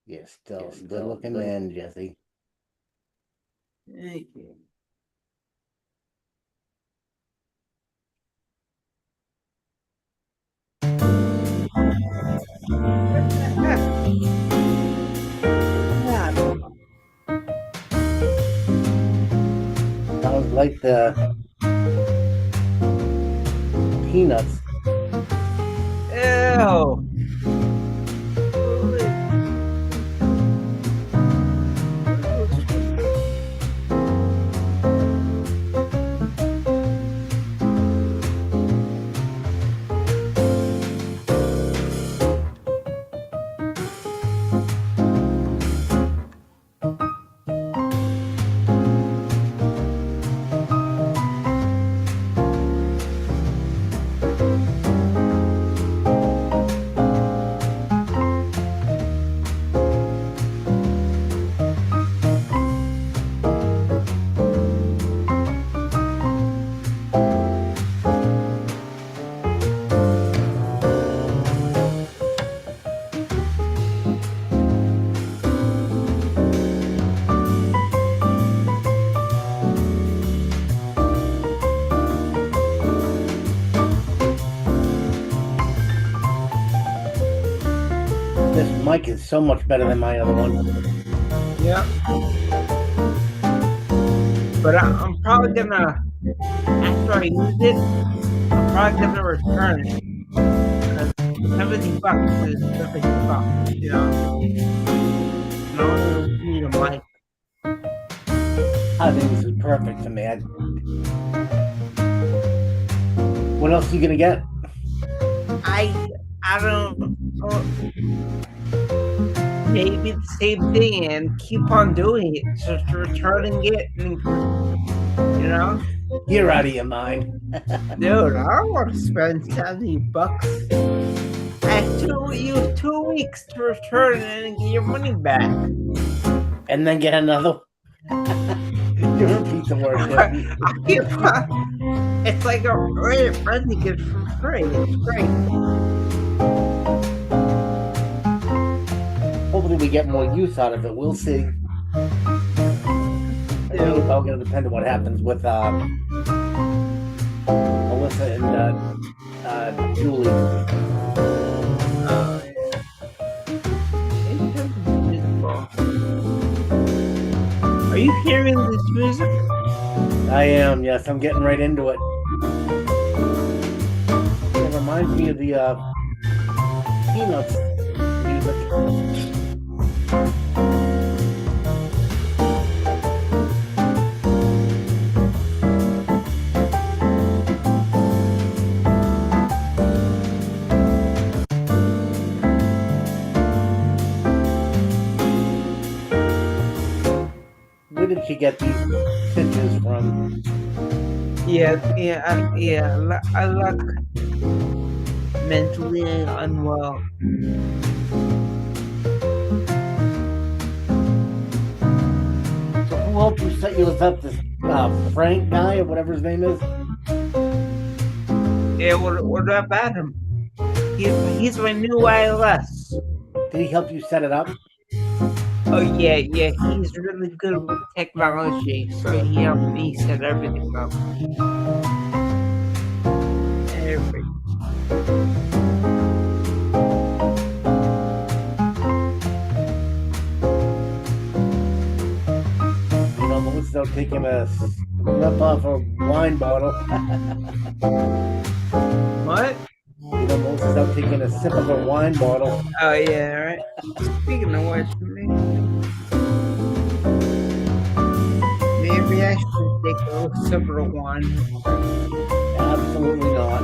You're still a good-looking man, Jesse. Thank you. Sounds like the peanuts. Ew. This mic is so much better than my other one. Yeah. But I'm probably gonna, after I use it, I'm probably gonna return it. Because $70 is $70, you know? And I don't need a mic. I think this is perfect for me. What else are you gonna get? I don't know. Maybe the same thing and keep on doing it, just returning it, and, you know? You're out of your mind. Dude, I don't want to spend $70. I have you 2 weeks to return it and get your money back. And then get another. You're a piece of work, Jesse. It's like a renting it for free. It's great. Hopefully we get more use out of it. We'll see. I think it's all going to depend on what happens with Melissa and Julie. Oh, yeah. Are you hearing this music? I am, yes. I'm getting right into it. It reminds me of the Peanuts music. Where did she get these pictures from? Yeah. I look mentally unwell. So who helped you set yours up? This Frank guy or whatever his name is? Yeah, what about him? He's my new ILS. Did he help you set it up? Oh yeah, he's really good with technology, so he helped me set everything up. Everything. You know, Melissa's out taking a sip off a wine bottle. What? You know, Melissa's out taking a sip of a wine bottle. Oh yeah, right. Speaking of which, maybe I should take a little sip of wine. Absolutely not.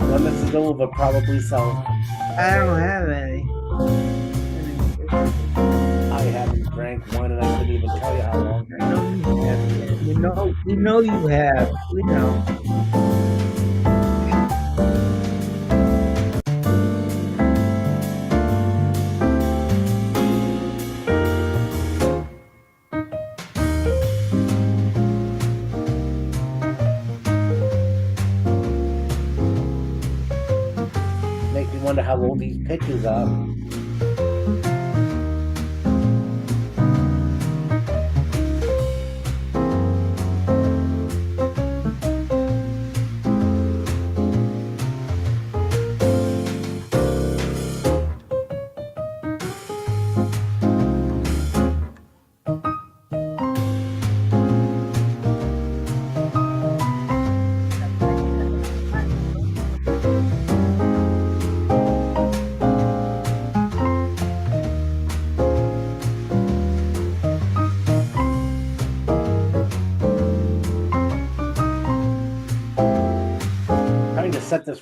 When this is over, probably so. I don't have any. I haven't drank wine and I couldn't even tell you how long. I know you have. We know you have. We know. Makes me wonder how old these pictures are.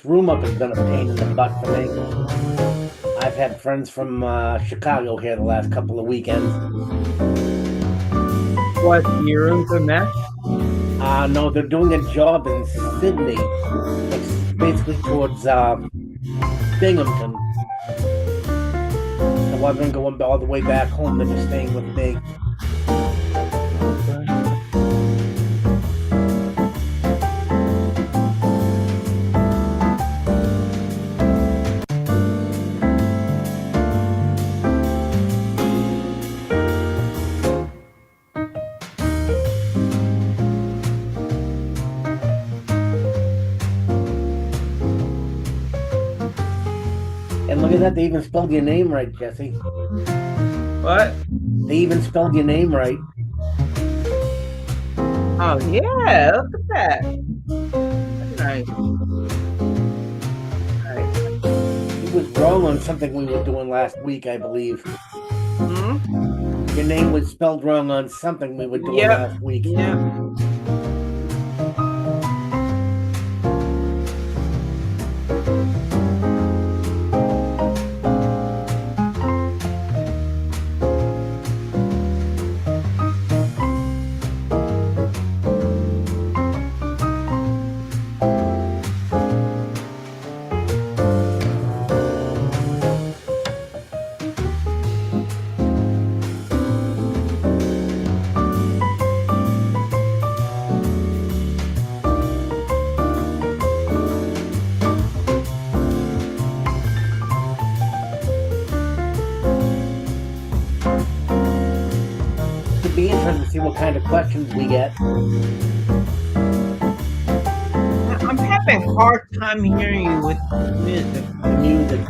this room up has been a pain in the butt for me. I've had friends from Chicago here the last couple of weekends. What, your room's a mess? No, they're doing a job in Sydney. It's basically towards Binghamton. So rather than going all the way back home, they're just staying with me. And look at that, they even spelled your name right, Jesse. What? They even spelled your name right. Oh, yeah, look at that. That's nice. Nice. He was wrong on something we were doing last week, I believe. Hmm? Your name was spelled wrong on something we were doing Yep. last week. Yeah. It'd be interesting to see what kind of questions we get. I'm having a hard time hearing you with music. The music.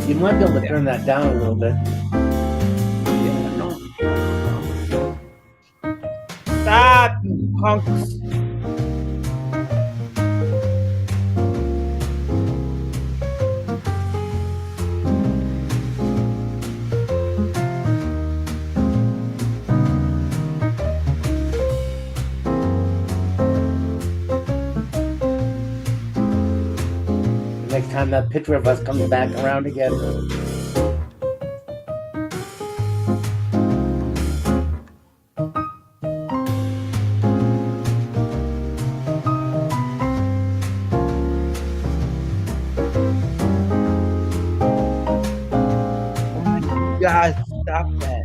You might be able to turn that down a little bit. Yeah, no. Stop, you punks. Next time that picture of us comes back around again. Oh my God, stop that.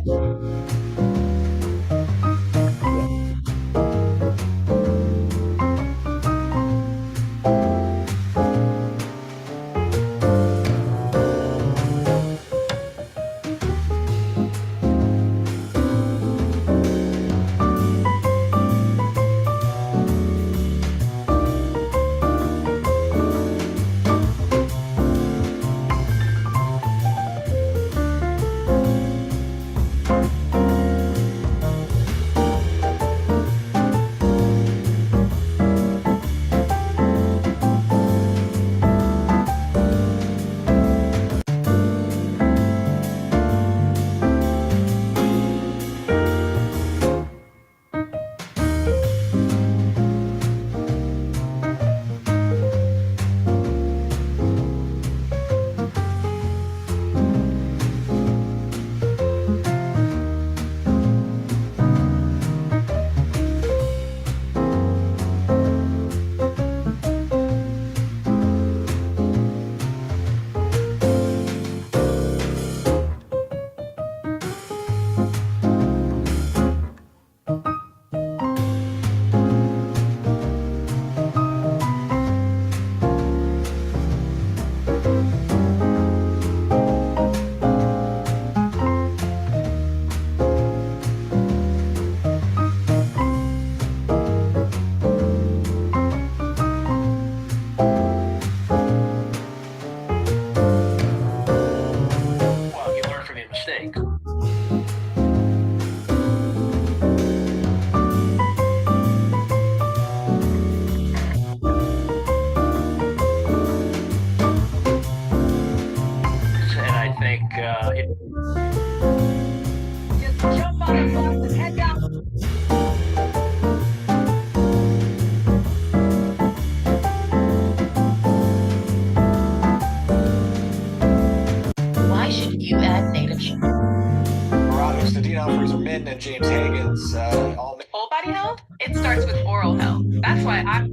Just jump on the bus and head down. James Hagan's all Whole body health? It starts with oral health. That's why I.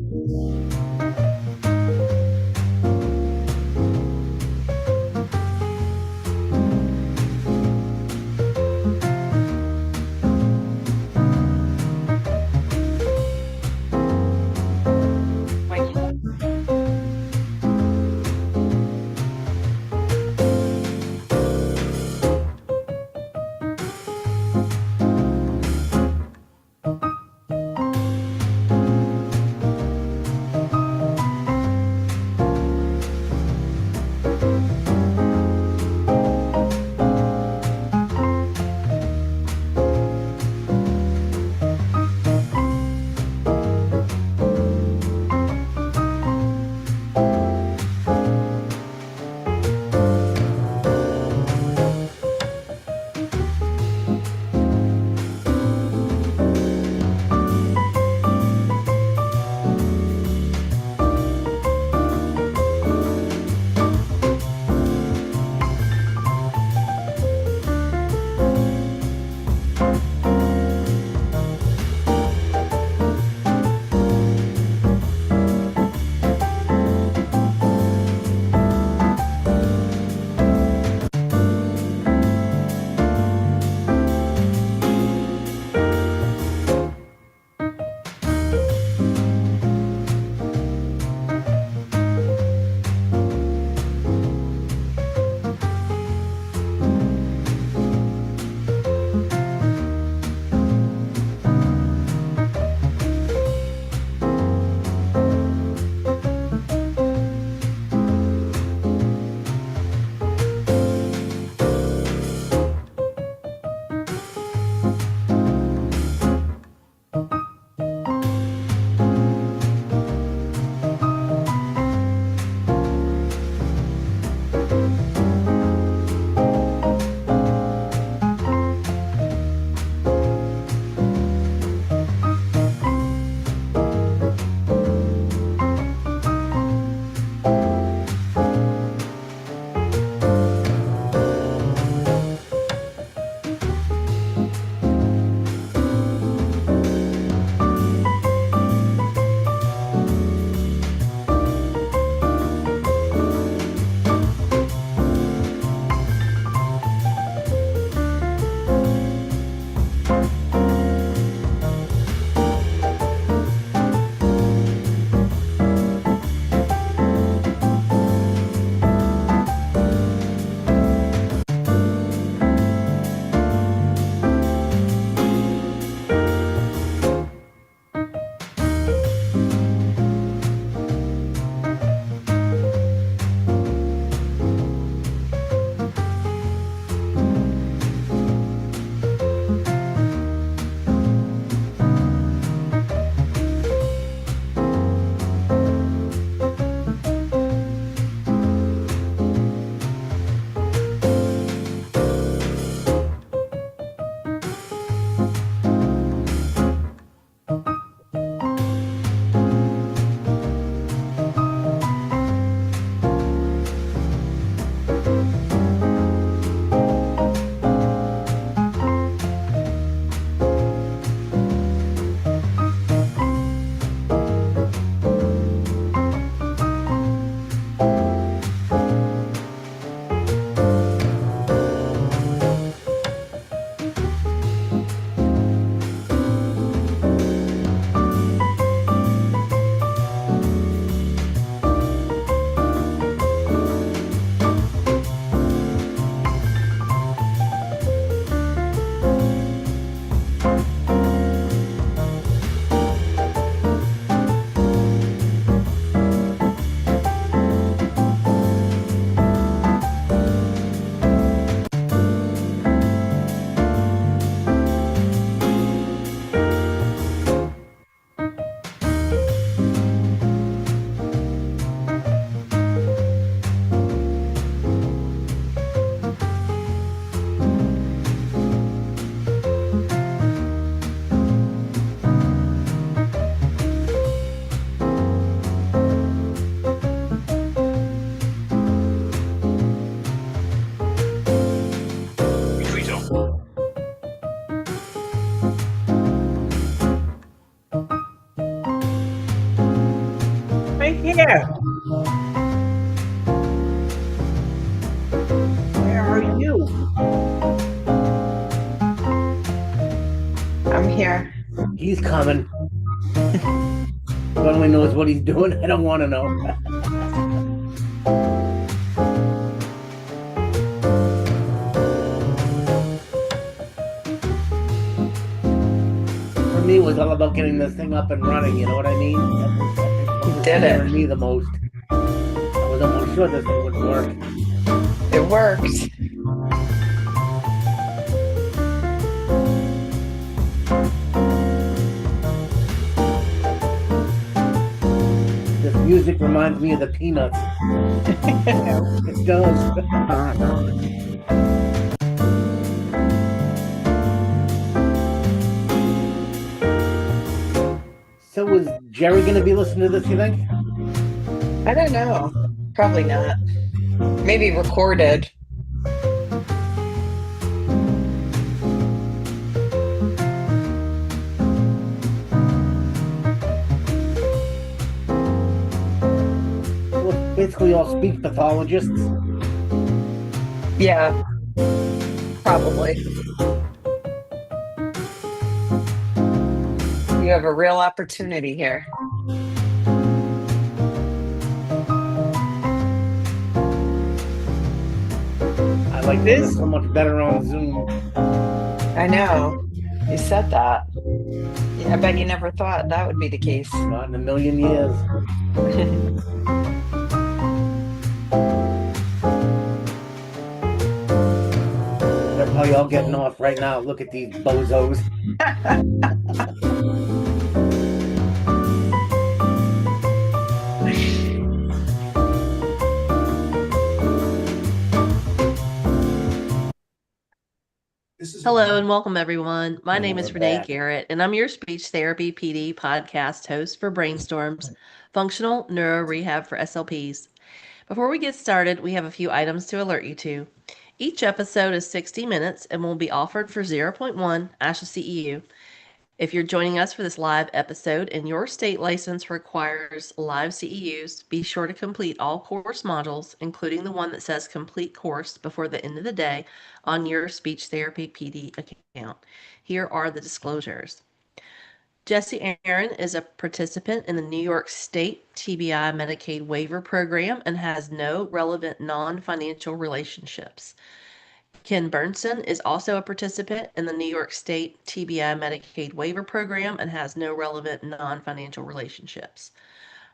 here. Where are you? I'm here. He's coming. God only knows what he's doing. I don't want to know. For me, it was all about getting this thing up and running. You know what I mean? That was Did it. scaring me the most. I was almost sure this thing would work. It worked. This music reminds me of the Peanuts. It does. So is Jerry going to be listening to this, you think? I don't know. Probably not. Maybe recorded. Well, it's basically all speech pathologists. Yeah. Probably. You have a real opportunity here. I like this so much better on Zoom. I know. You said that. Yeah, I bet you never thought that would be the case. Not in a million years. They're probably all getting off right now. Look at these bozos. Hello and welcome, everyone. My name is We're Renee back. Garrett, and I'm your Speech Therapy PD podcast host for Brainstorms, Functional Neuro Rehab for SLPs. Before we get started, we have a few items to alert you to. Each episode is 60 minutes and will be offered for 0.1 ASHA CEU. If you're joining us for this live episode and your state license requires live CEUs, be sure to complete all course modules, including the one that says complete course before the end of the day on your Speech Therapy PD account. Here are the disclosures. Jesse Aron is a participant in the New York State TBI Medicaid waiver program and has no relevant non-financial relationships. Ken Bernson is also a participant in the New York State TBI Medicaid waiver program and has no relevant non-financial relationships.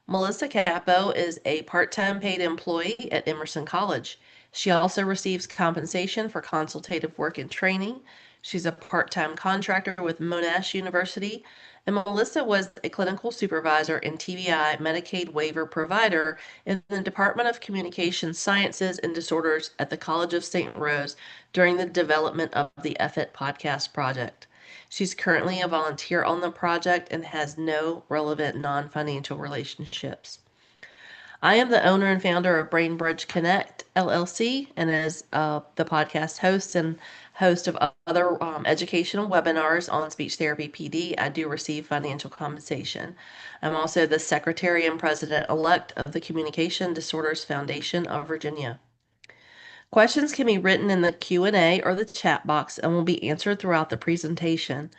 Melissa Capo is a part-time paid employee at Emerson College. She also receives compensation for consultative work and training. She's a part-time contractor with Monash University, and Melissa was a clinical supervisor and TBI Medicaid waiver provider in the Department of Communication Sciences and Disorders at the College of St. Rose during the development of the EFIT podcast project. She's currently a volunteer on the project and has no relevant non-financial relationships. I am the owner and founder of BrainBridge Connect LLC, and as the podcast host and host of other educational webinars on Speech Therapy PD, I do receive financial compensation. I'm also the secretary and president-elect of the Communication Disorders Foundation of Virginia. Questions can be written in the Q&A or the chat box and will be answered throughout the presentation.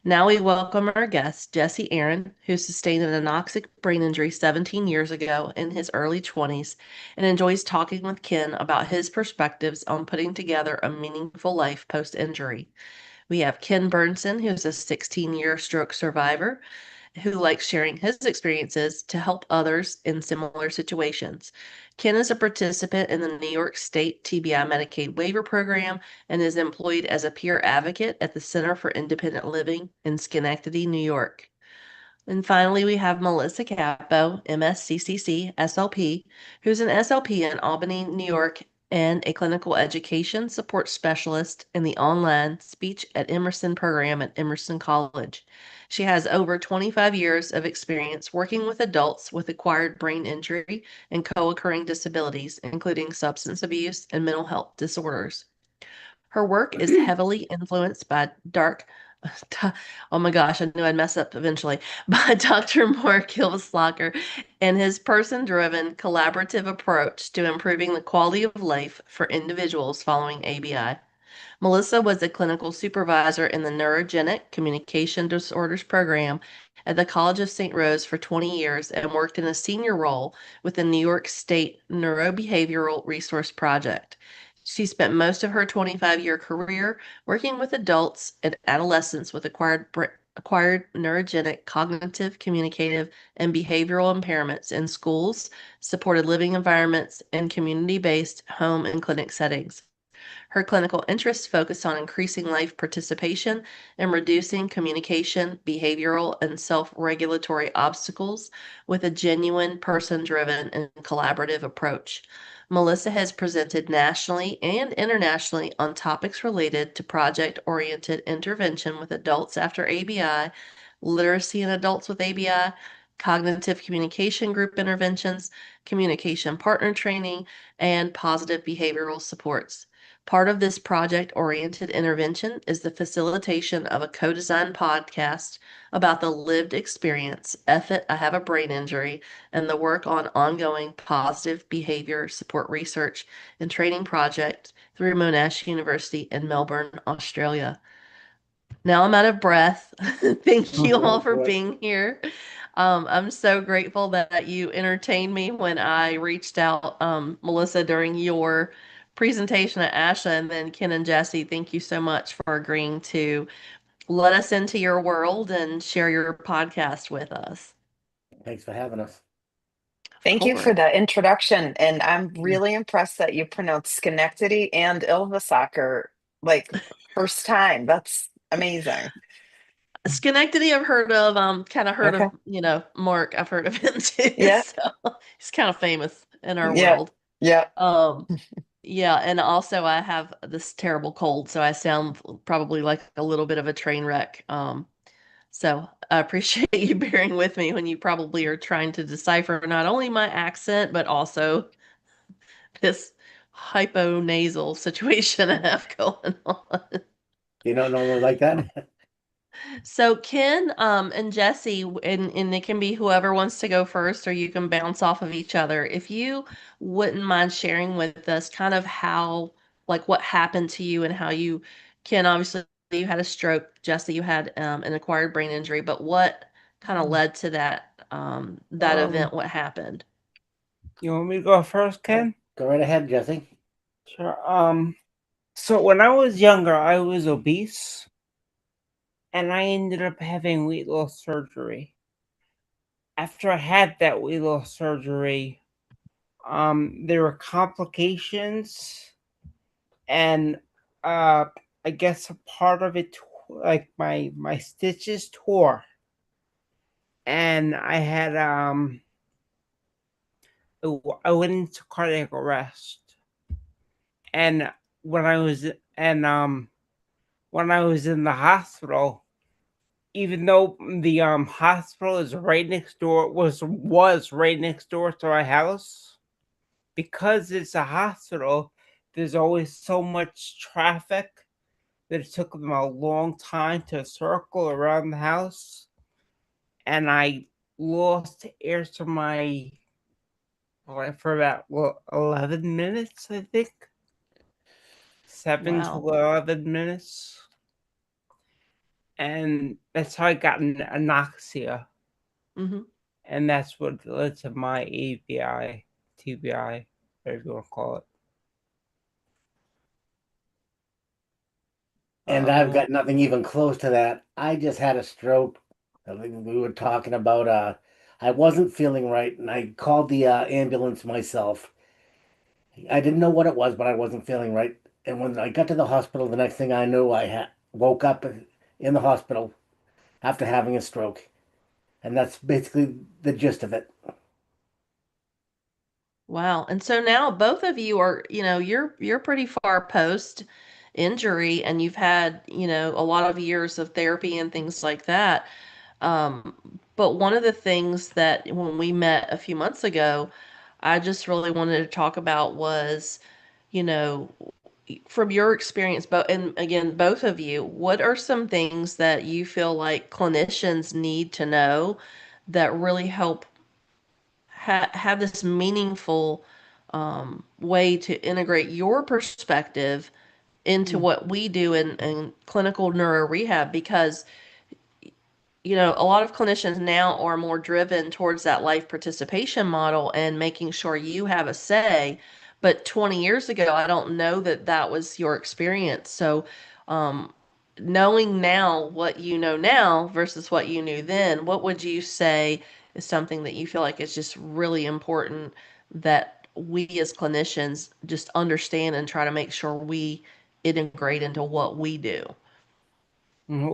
Now we welcome our guest, Jesse Aron, who sustained an anoxic brain injury 17 years ago in his early 20s and enjoys talking with Ken about his perspectives on putting together a meaningful life post-injury. We have Ken Bernson, who's a 16-year stroke survivor, who likes sharing his experiences to help others in similar situations. Ken is a participant in the New York State TBI Medicaid waiver program and is employed as a peer advocate at the Center for Independent Living in Schenectady, New York. And finally, we have Melissa Capo, MSCCC-SLP, who's an SLP in Albany, New York, and a clinical education support specialist in the online Speech at Emerson program at Emerson College. She has over 25 years of experience working with adults with acquired brain injury and co-occurring disabilities, including substance abuse and mental health disorders. Her work is heavily influenced by dark oh my gosh, I knew I'd mess up eventually, by Dr. Mark Hilslager and his person-driven collaborative approach to improving the quality of life for individuals following ABI. Melissa was a clinical supervisor in the Neurogenic Communication Disorders program at the College of St. Rose for 20 years and worked in a senior role with the New York State Neurobehavioral Resource Project. She spent most of her 25-year career working with adults and adolescents with acquired neurogenic, cognitive, communicative, and behavioral impairments in schools, supported living environments, and community-based home and clinic settings. Her clinical interests focus on increasing life participation and reducing communication, behavioral, and self-regulatory obstacles with a genuine person-driven and collaborative approach. Melissa has presented nationally and internationally on topics related to project-oriented intervention with adults after ABI, literacy in adults with ABI, cognitive communication group interventions, communication partner training, and positive behavioral supports. Part of this project-oriented intervention is the facilitation of a co-designed podcast about the lived experience, F it, I have a brain injury, and the work on ongoing positive behavior support research and training project through Monash University in Melbourne, Australia. Now I'm out of breath. Thank you all for being here. I'm so grateful that you entertained me when I reached out, Melissa, during your presentation at ASHA, and then Ken and Jesse, thank you so much for agreeing to let us into your world and share your podcast with us. Thanks for having us. Thank you for the introduction. And I'm really impressed that you pronounced Schenectady and Ilvasacker like first time. That's amazing. Schenectady I've heard of, kind of heard Okay. of, Mark, I've heard of him too. Yeah. So he's kind of famous in our Yeah. world. Yeah. Yeah, and also I have this terrible cold, so I sound probably like a little bit of a train wreck. So I appreciate you bearing with me when you probably are trying to decipher not only my accent, but also this hyponasal situation I have going on. You don't normally like that? So Ken, and Jesse, and it can be whoever wants to go first, or you can bounce off of each other. If you wouldn't mind sharing with us kind of how, like what happened to you and how you, Ken, obviously you had a stroke, Jesse, you had an acquired brain injury, but what kind of led to that event? What happened? You want me to go first, Ken? Go right ahead, Jesse. Sure. So when I was younger, I was obese, and I ended up having weight loss surgery. After I had that weight loss surgery, there were complications, and I guess a part of it, like my stitches tore, and I had I went into cardiac arrest, and when I was when I was in the hospital, even though the hospital is right next door, was right next door to my house, because it's a hospital, there's always so much traffic that it took them a long time to circle around the house, and I lost air to my for about 11 minutes, I think. 7 to Wow. 11 minutes. And that's how I got an anoxia. Mm-hmm. And that's what led to my ABI, TBI, whatever you want to call it. And I've got nothing even close to that. I just had a stroke. We were talking about I wasn't feeling right, and I called the ambulance myself. I didn't know what it was, but I wasn't feeling right. And when I got to the hospital, the next thing I knew, woke up in the hospital after having a stroke. And that's basically the gist of it. Wow. And so now both of you are, you're pretty far post injury and you've had, a lot of years of therapy and things like that. But one of the things that when we met a few months ago, I just really wanted to talk about was, you know, from your experience, and again, both of you, what are some things that you feel like clinicians need to know that really help have this meaningful way to integrate your perspective into Mm. what we do in clinical neuro rehab? Because a lot of clinicians now are more driven towards that life participation model and making sure you have a say. But 20 years ago, I don't know that that was your experience. So, um, knowing now what you know now versus what you knew then, what would you say is something that you feel like is just really important that we as clinicians just understand and try to make sure we integrate into what we do?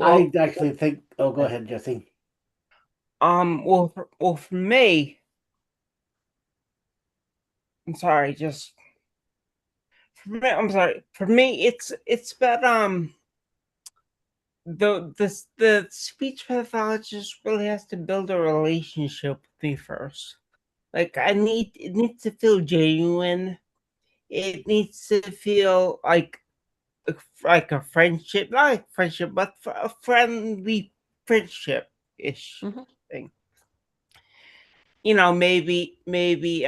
I Well, actually think, oh, go ahead, Jesse. for me, I'm sorry, just for me, I'm sorry. For me, it's about the speech pathologist really has to build a relationship with me first. Like it needs to feel genuine. It needs to feel like a friendship, not like friendship, but a friendly friendship ish Hmm. thing. Maybe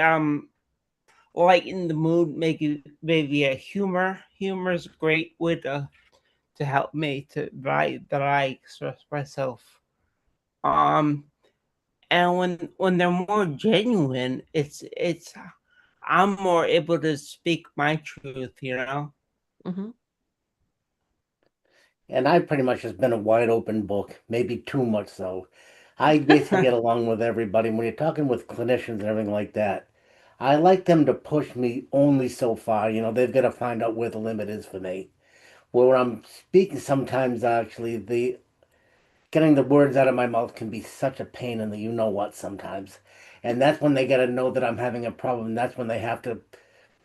lighten the mood, maybe a humor. Humor is a great way to help me that I express myself. Um, and when they're more genuine, it's I'm more able to speak my truth. Hmm. And I pretty much has been a wide open book, maybe too much so. I basically get along with everybody. When you're talking with clinicians and everything like that, I like them to push me only so far. They've got to find out where the limit is for me. Where I'm speaking, sometimes actually the getting the words out of my mouth can be such a pain in the you know what sometimes. And that's when they got to know that I'm having a problem. That's when they have to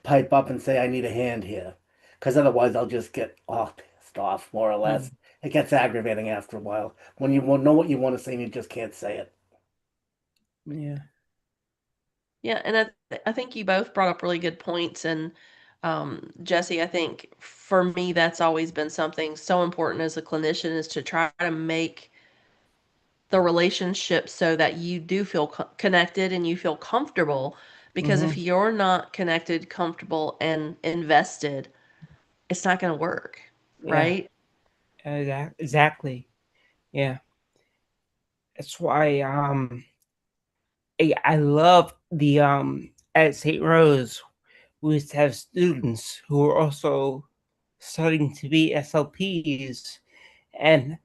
pipe up and say, I need a hand here. Because otherwise, I'll just get all pissed off, more or less. It gets aggravating after a while when you won't know what you want to say and you just can't say it. Yeah. Yeah, and I think you both brought up really good points. And Jesse, I think for me, that's always been something so important as a clinician is to try to make the relationship so that you do feel connected and you feel comfortable. Because Mm-hmm. if you're not connected, comfortable, and invested, it's not going to work, Yeah. right? Exactly. Yeah. That's why I love the at St. Rose we used to have students who were also studying to be SLPs, and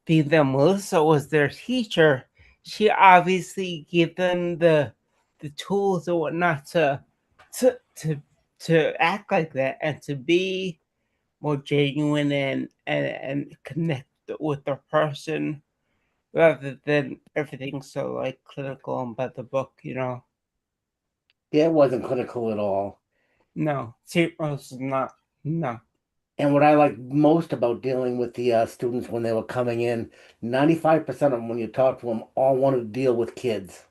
Melissa was their teacher. She obviously gave them the tools and whatnot to to to act like that and to be more genuine and connect with the person rather than everything so like clinical and by the book. Yeah, it wasn't clinical at all. No, St. Rose is not. No. And what I like most about dealing with the students when they were coming in, 95% of them, when you talk to them, all wanted to deal with kids.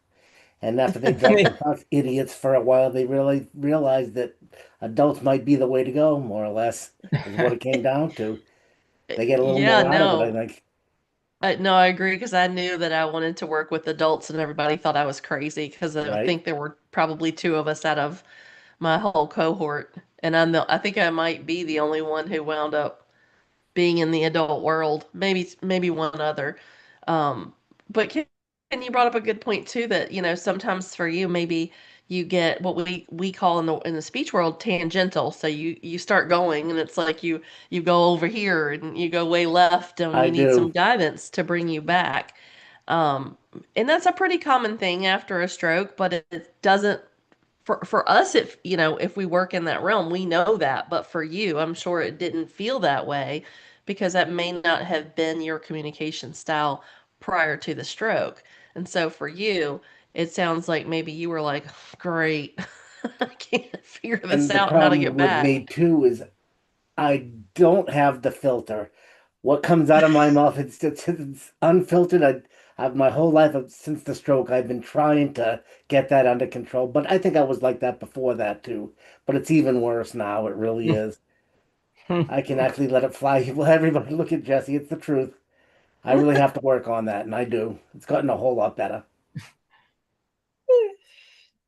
And after they dealt with us idiots for a while, they really realized that adults might be the way to go, more or less, is what it came down to. They get a little Yeah, more out of it, I no. think, No, I agree because I knew that I wanted to work with adults and everybody thought I was crazy because I right? think there were probably two of us out of my whole cohort. And I think I might be the only one who wound up being in the adult world. Maybe one other. Um, but Ken, you brought up a good point too that sometimes for you maybe you get what we call in the speech world tangential. So you start going and it's like you go over here and you go way left and I you need some do. guidance to bring you back. Um, and that's a pretty common thing after a stroke, but it doesn't for us, if we work in that realm, we know that. But for you, I'm sure it didn't feel that way because that may not have been your communication style prior to the stroke. And so for you, it sounds like maybe you were like, great, I can't figure this And the out and how to problem get with back. me too is I don't have the filter. What comes out of my mouth, it's unfiltered. I've my whole life since the stroke, I've been trying to get that under control. But I think I was like that before that too. But it's even worse now. It really is. I can actually let it fly. Well, everybody look at Jesse. It's the truth. I really have to work on that, and I do. It's gotten a whole lot better.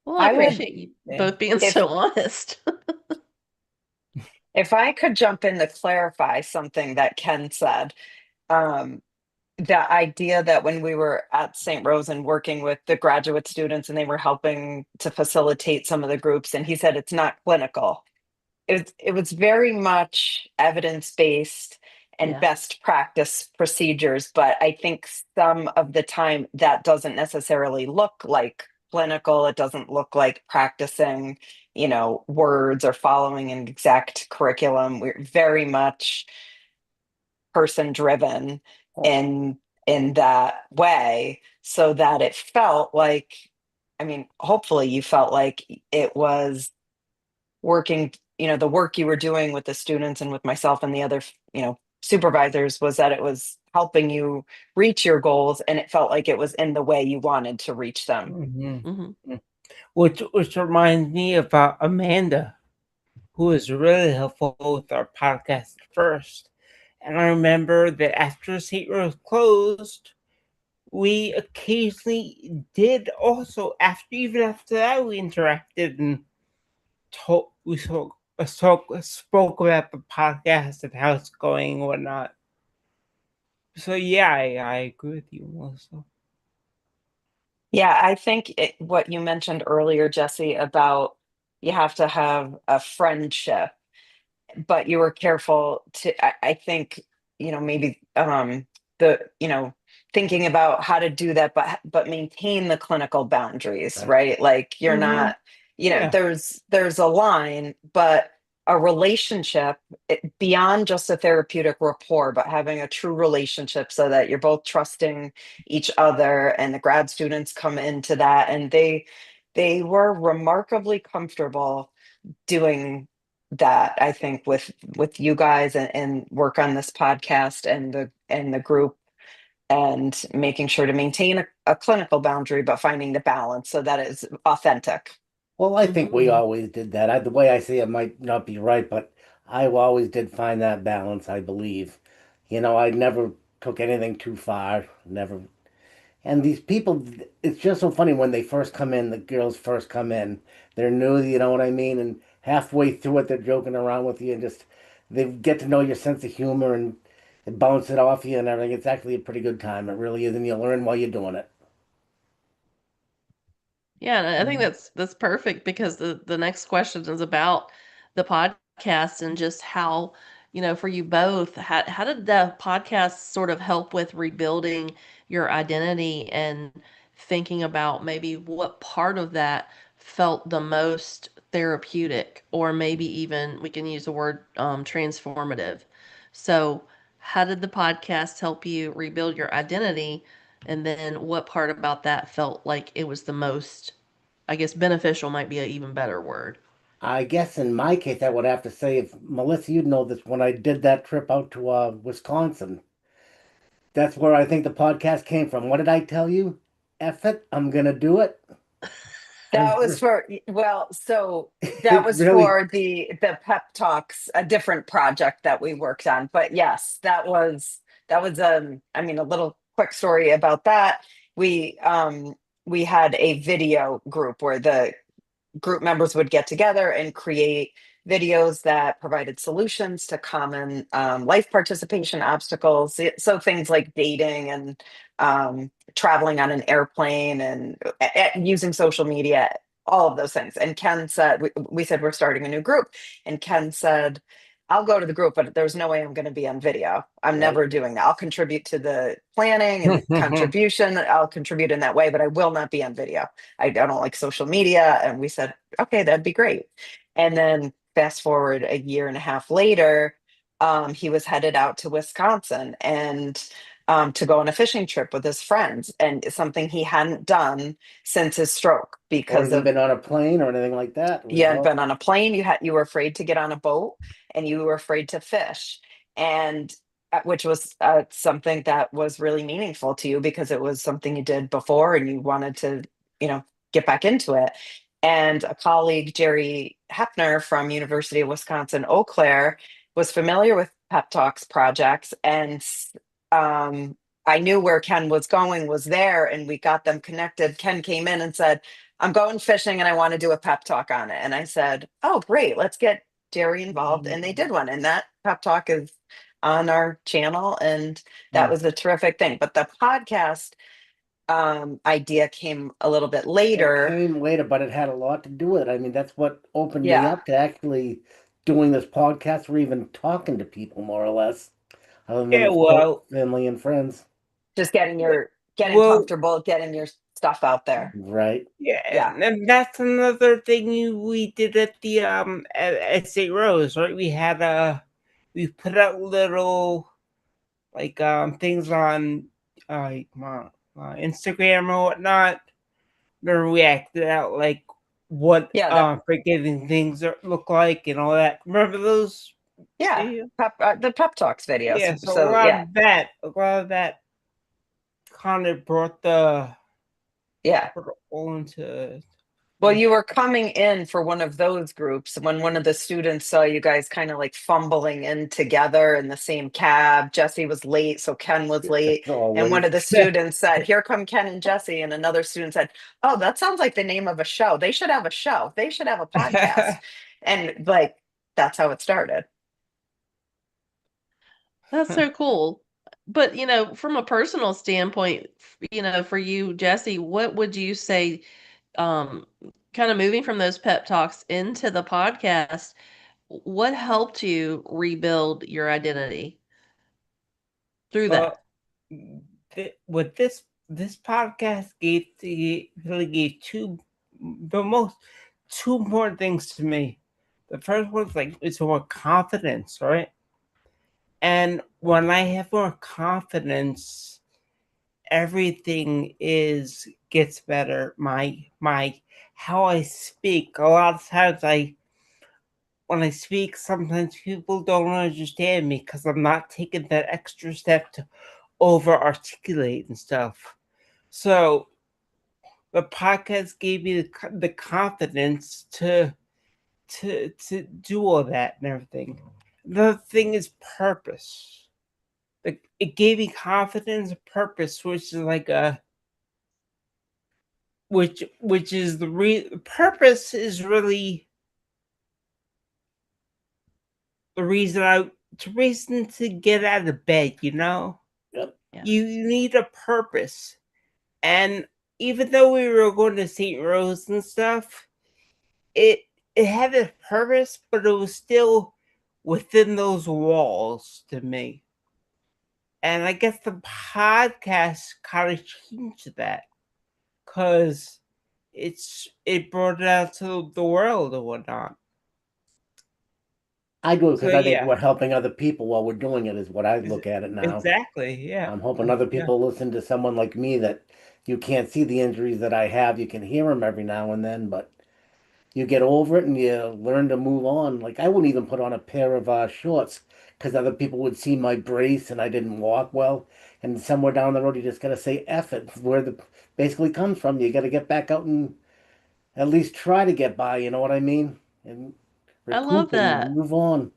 Well, I I would, appreciate you Yeah. both being if so honest. if I could jump in to clarify something that Ken said, um, the idea that when we were at St. Rose and working with the graduate students and they were helping to facilitate some of the groups, and he said it's not clinical. It was very much evidence-based and Yeah. best practice procedures, but I think some of the time that doesn't necessarily look like clinical. It doesn't look like practicing, words or following an exact curriculum. We're very much person driven Oh, in that way, so that it felt like, I mean, hopefully you felt like it was working, the work you were doing with the students and with myself and the other, supervisors, was that it was helping you reach your goals, and it felt like it was in the way you wanted to reach them. Mhm. Hmm. Which reminds me of Amanda, who was really helpful with our podcast first. And I remember that after St. Rose closed, we occasionally did also, even after that, we interacted and spoke about the podcast and how it's going and whatnot. So yeah, I agree with you, Melissa. Yeah, I think what you mentioned earlier, Jesse, about you have to have a friendship, but you were careful to, I think, maybe the thinking about how to do that, but maintain the clinical boundaries, right. right? Like you're Mm-hmm. not, Yeah. there's a line, but a relationship, beyond just a therapeutic rapport, but having a true relationship so that you're both trusting each other. And the grad students come into that, and they were remarkably comfortable doing that, I think, with you guys, and work on this podcast and the group, and making sure to maintain a clinical boundary, but finding the balance so that it's authentic. Well, I think Hmm. we always did that. The way I see it might not be right, but I always did find that balance, I believe. I never took anything too far, never. And these people, it's just so funny when they first come in, the girls first come in, they're new, you know what I mean? And halfway through it, they're joking around with you and just, they get to know your sense of humor and bounce it off you and everything. It's actually a pretty good time. It really is. And you learn while you're doing it. Yeah, and I think that's perfect because the next question is about the podcast and just how, for you both, how did the podcast sort of help with rebuilding your identity and thinking about maybe what part of that felt the most therapeutic, or maybe even we can use the word transformative. So, how did the podcast help you rebuild your identity? And then what part about that felt like it was the most, I guess beneficial might be an even better word. I guess in my case, I would have to say, if Melissa, you'd know this, when I did that trip out to Wisconsin, that's where I think the podcast came from. What did I tell you? F it, I'm gonna do it. That was for, well, so that It was really, for the pep talks, a different project that we worked on. But yes, that was I mean, a little quick story about that. We had a video group where the group members would get together and create videos that provided solutions to common life participation obstacles. So things like dating and traveling on an airplane and using social media, all of those things. And Ken said, we said we're starting a new group. And Ken said, I'll go to the group, but there's no way I'm going to be on video. I'm right. never doing that. I'll contribute to the planning and the contribution. I'll contribute in that way, but I will not be on video. I don't like social media. And we said, okay, that'd be great. And then fast forward a year and a half later, he was headed out to Wisconsin and to go on a fishing trip with his friends. And it's something he hadn't done since his stroke Or because even of, been on a plane or anything like that. It you was had all been on a plane, you were afraid to get on a boat, and you were afraid to fish. And which was something that was really meaningful to you because it was something you did before and you wanted to, you know, get back into it. And a colleague, Jerry Hepner from University of Wisconsin Eau Claire, was familiar with pep talks projects, and I knew where Ken was going was there, and we got them connected. Ken came in and said, I'm going fishing and I want to do a pep talk on it. And I said, oh, great, let's get Jerry involved. And they did one. And that pep talk is on our channel. And that was a terrific thing. But the podcast idea came a little bit It later. came later, but it had a lot to do with it. I mean, that's what opened me Yeah. up to actually doing this podcast or even talking to people more or less, other than Yeah, of course well, family and friends. Just getting well, comfortable, getting your stuff out there. Right. yeah, Yeah. and that's another thing we did at the at St. Rose, right? We put out little like things on Instagram or whatnot. Where we acted out like what Yeah. forgiving things look like and all that. Remember those? Yeah. Yeah, The pep talks videos. yeah. So So yeah. a lot of that kind of brought the Yeah. brought it all into. Well, you were coming in for one of those groups when one of the students saw you guys kind of like fumbling in together in the same cab. Jesse was late, so Ken was late. It's all And one of late. the students said, here come Ken and Jesse. And another student said, oh, that sounds like the name of a show. They should have a show. They should have a podcast. And like, that's how it started. That's so cool. But, from a personal standpoint, for you, Jesse, what would you say, um, kind of moving from those pep talks into the podcast, what helped you rebuild your identity through that? Well, what this podcast really gave two more things to me. The first one's like it's more confidence, right? And when I have more confidence, everything gets better. My how I speak. A lot of times when I speak, sometimes people don't understand me because I'm not taking that extra step to over articulate and stuff. So the podcast gave me the confidence to do all that and everything. The thing is purpose. Like it gave me confidence and purpose, which is like a which is purpose is really the reason to get out of bed, Yep. Yeah. You need a purpose. And even though we were going to St. Rose and stuff, it had a purpose, but it was still within those walls to me. And I guess the podcast kind of changed that because it brought it out to the world and whatnot. I do it So because I think yeah, we're helping other people while we're doing it is what I look at it now. exactly. Yeah, I'm hoping other yeah. people listen to someone like me that you can't see the injuries that I have. You can hear them every now and then, but you get over it and you learn to move on. Like I wouldn't even put on a pair of shorts because other people would see my brace and I didn't walk well. And somewhere down the road, you just gotta say F it. It's where the basically comes from. You gotta get back out and at least try to get by. You know what I mean? And I love recoup and that. move on.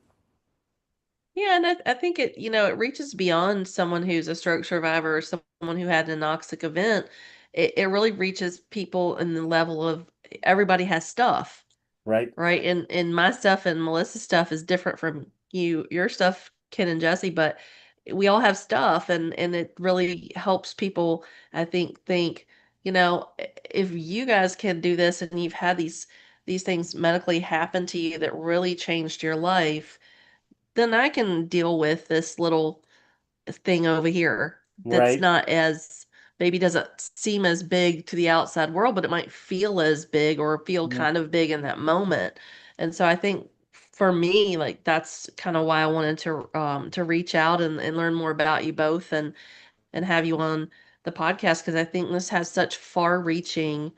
Yeah, and I think it reaches beyond someone who's a stroke survivor or someone who had an anoxic event. It really reaches people in the level of everybody has stuff, Right? right? And my stuff and Melissa's stuff is different from your stuff, Ken and Jesse, but we all have stuff, and it really helps people, I think, if you guys can do this and you've had these things medically happen to you that really changed your life, then I can deal with this little thing over here that's Right? not as maybe doesn't seem as big to the outside world, but it might feel as big or feel Mm. kind of big in that moment. And so I think for me, like that's kind of why I wanted to reach out and learn more about you both and have you on the podcast because I think this has such far reaching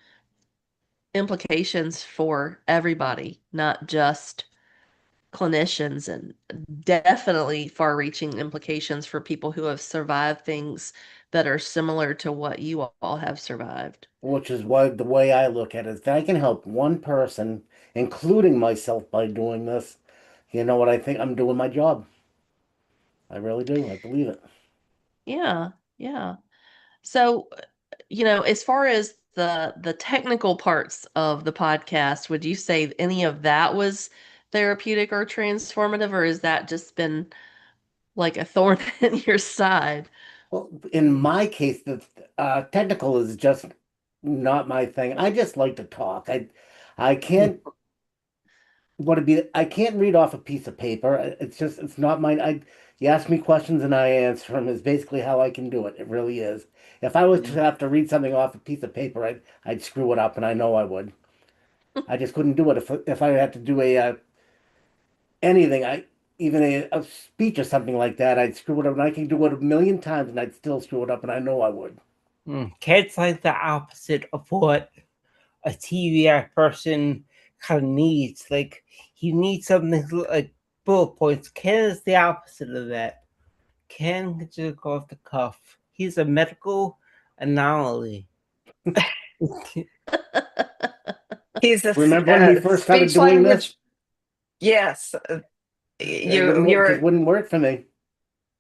implications for everybody, not just clinicians, and definitely far reaching implications for people who have survived things that are similar to what you all have survived. Which is why the way I look at it, if I can help one person, including myself, by doing this, you know what, I think I'm doing my job. I really do. I believe it. Yeah, yeah. So, as far as the technical parts of the podcast, would you say any of that was therapeutic or transformative, or has that just been like a thorn in your side? Well, in my case, the technical is just not my thing. I just like to talk. I can't I can't read off a piece of paper. It's not mine. You ask me questions and I answer them is basically how I can do it. It really is. If I was to have to read something off a piece of paper, I'd screw it up, and I know I would. I just couldn't do it if I had to do a anything. Even a speech or something like that, I'd screw it up, and I can do it a million times, and I'd still screw it up, and I know I would. Ken's like the opposite of what a TVI person kind of needs. Like, he needs something like bullet points. Ken is the opposite of that. Ken can just go off the cuff. He's a medical anomaly. He's a Remember when we first started speech doing language. this? Yes, It wouldn't work. you're Just wouldn't work for me.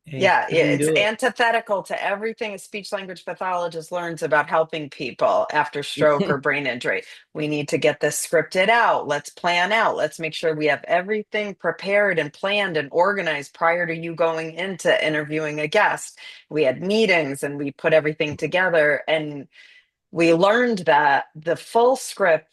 yeah, Couldn't it's do it. antithetical to everything a speech language pathologist learns about helping people after stroke or brain injury. We need to get this scripted out. Let's plan out. Let's make sure we have everything prepared and planned and organized prior to you going into interviewing a guest. We had meetings and we put everything together, and we learned that the full script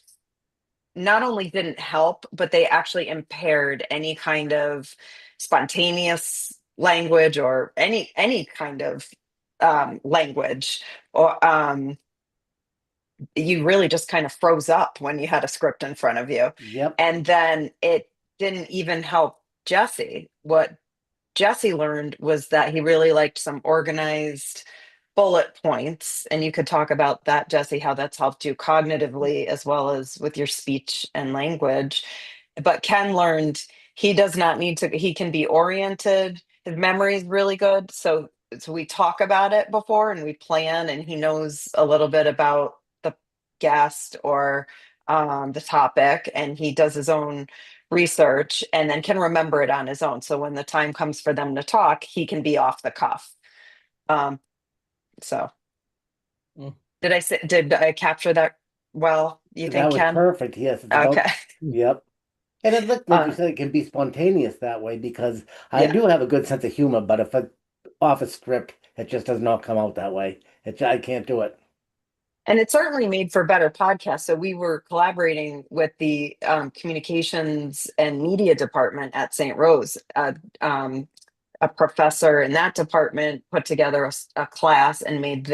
not only didn't help, but they actually impaired any kind of spontaneous language or any kind of language. Or you really just kind of froze up when you had a script in front of you. Yep. And then it didn't even help Jesse. What Jesse learned was that he really liked some organized bullet points. And you could talk about that, Jesse, how that's helped you cognitively as well as with your speech and language. But Ken learned he does not need to, he can be oriented. His memory is really good. So we talk about it before and we plan, and he knows a little bit about the guest or the topic, and he does his own research and then can remember it on his own. So when the time comes for them to talk, he can be off the cuff. Um, so Mm. did I capture that well, you That think, was Ken? perfect. Yes, it's about, Okay. yep. And it looked like you Uh, said, it can be spontaneous that way because I yeah. do have a good sense of humor, but if I off a script, it just does not come out that way. I can't do it. And it certainly made for better podcasts. So we were collaborating with the communications and media department at St. Rose. A professor in that department put together a class and made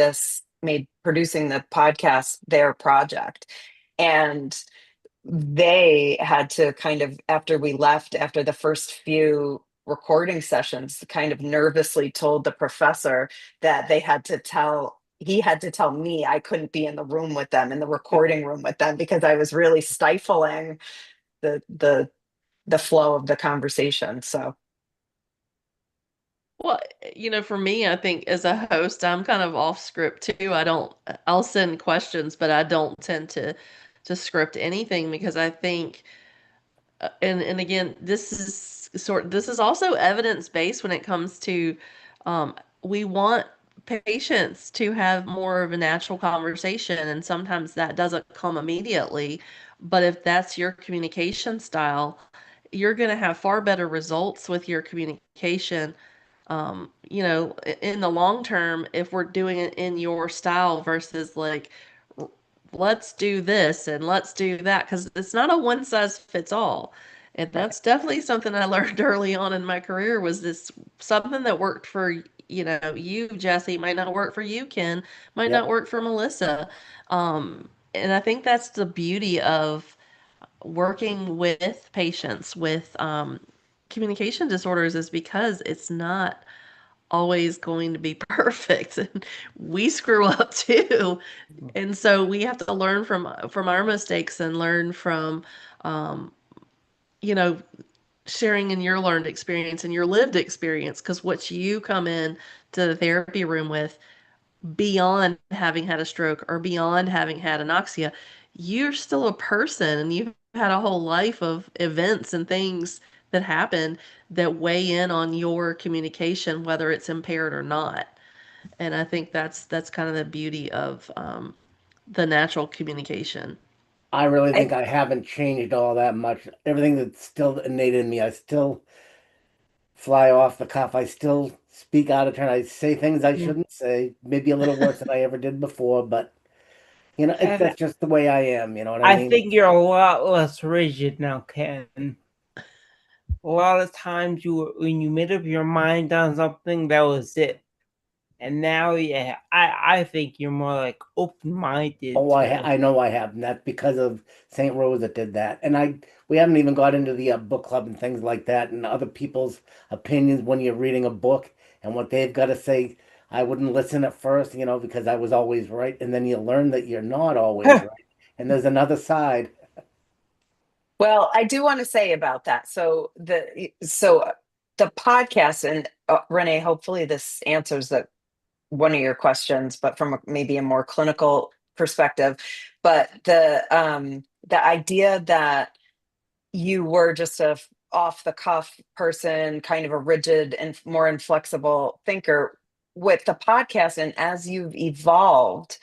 producing the podcast their project. And they had to kind of, after we left, after the first few recording sessions, kind of nervously told the professor that he had to tell me I couldn't be in the room with them, in the recording room with them, because I was really stifling the flow of the conversation. So Well, for me, I think as a host, I'm kind of off script too. I'll send questions, but I don't tend to script anything because I think, and again, this is also evidence based when it comes to, we want patients to have more of a natural conversation, and sometimes that doesn't come immediately. But if that's your communication style, you're going to have far better results with your communication, in the long term, if we're doing it in your style versus like, let's do this and let's do that, because it's not a one size fits all. And right. that's definitely something I learned early on in my career, was this something that worked for, you, Jesse, might not work for you, Ken, might not Yep. work for Melissa. And I think that's the beauty of working with patients with communication disorders, is because it's not always going to be perfect. And we screw up too. And so we have to learn from our mistakes and learn from um, you know, sharing in your learned experience and your lived experience, because what you come in to the therapy room with, beyond having had a stroke or beyond having had anoxia, you're still a person and you've had a whole life of events and things that happen that weigh in on your communication, whether it's impaired or not. And I think that's kind of the beauty of the natural communication. I really I, think I haven't changed all that much. Everything that's still innate in me, I still fly off the cuff. I still speak out of turn. I say things I Mm. shouldn't say, maybe a little worse than I ever did before, but And that's just the way I am, you know what I I mean? think you're a lot less rigid now, Ken. A lot of times when you made up your mind on something, that was it. And now, yeah, I think you're more like open-minded Oh, to. I know I have, and that's because of St. Rose that did that. And we haven't even got into the book club and things like that, and other people's opinions when you're reading a book and what they've got to say. I wouldn't listen at first, because I was always right, and then you learn that you're not always right, and there's another side. well, I do want to say about that. So the podcast, and Renee, hopefully this answers one of your questions, but from maybe a more clinical perspective. But the idea that you were just off the cuff person, kind of a rigid and more inflexible thinker with the podcast, and as you've evolved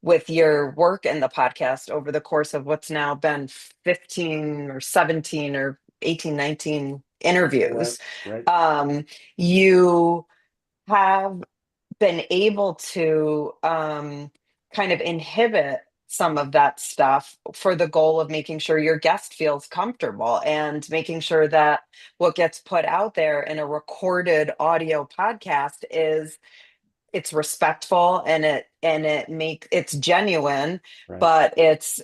with your work in the podcast over the course of what's now been 15 or 17 or 18, 19 Right, interviews, right, you have been able to kind of inhibit some of that stuff for the goal of making sure your guest feels comfortable and making sure that what gets put out there in a recorded audio podcast is it's respectful, and it's genuine, right, but it's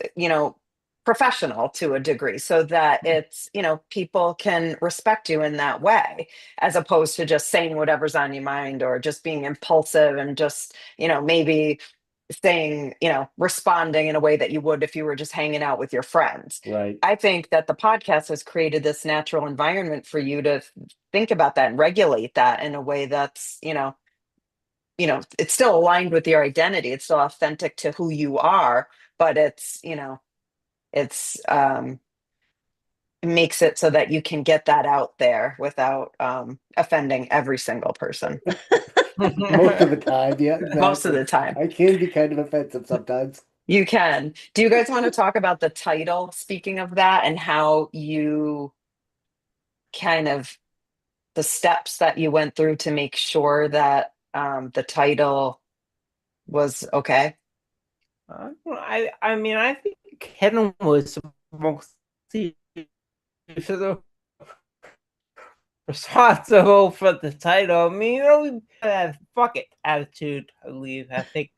professional to a degree, so that it's people can respect you in that way, as opposed to just saying whatever's on your mind, or just being impulsive and just maybe saying responding in a way that you would if you were just hanging out with your friends. right. I think that the podcast has created this natural environment for you to think about that and regulate that in a way that's it's still aligned with your identity. It's still authentic to who you are, but it's it makes it so that you can get that out there without offending every single person Most of the time, yeah, most of exactly. the time. I can be kind of offensive sometimes. You can. Do you guys want to talk about the title, speaking of that, and how you kind of the steps that you went through to make sure that the title was okay? I mean, I think Ken was mostly sort of responsible for the title. I mean, we had a fuck it attitude, I believe. I think.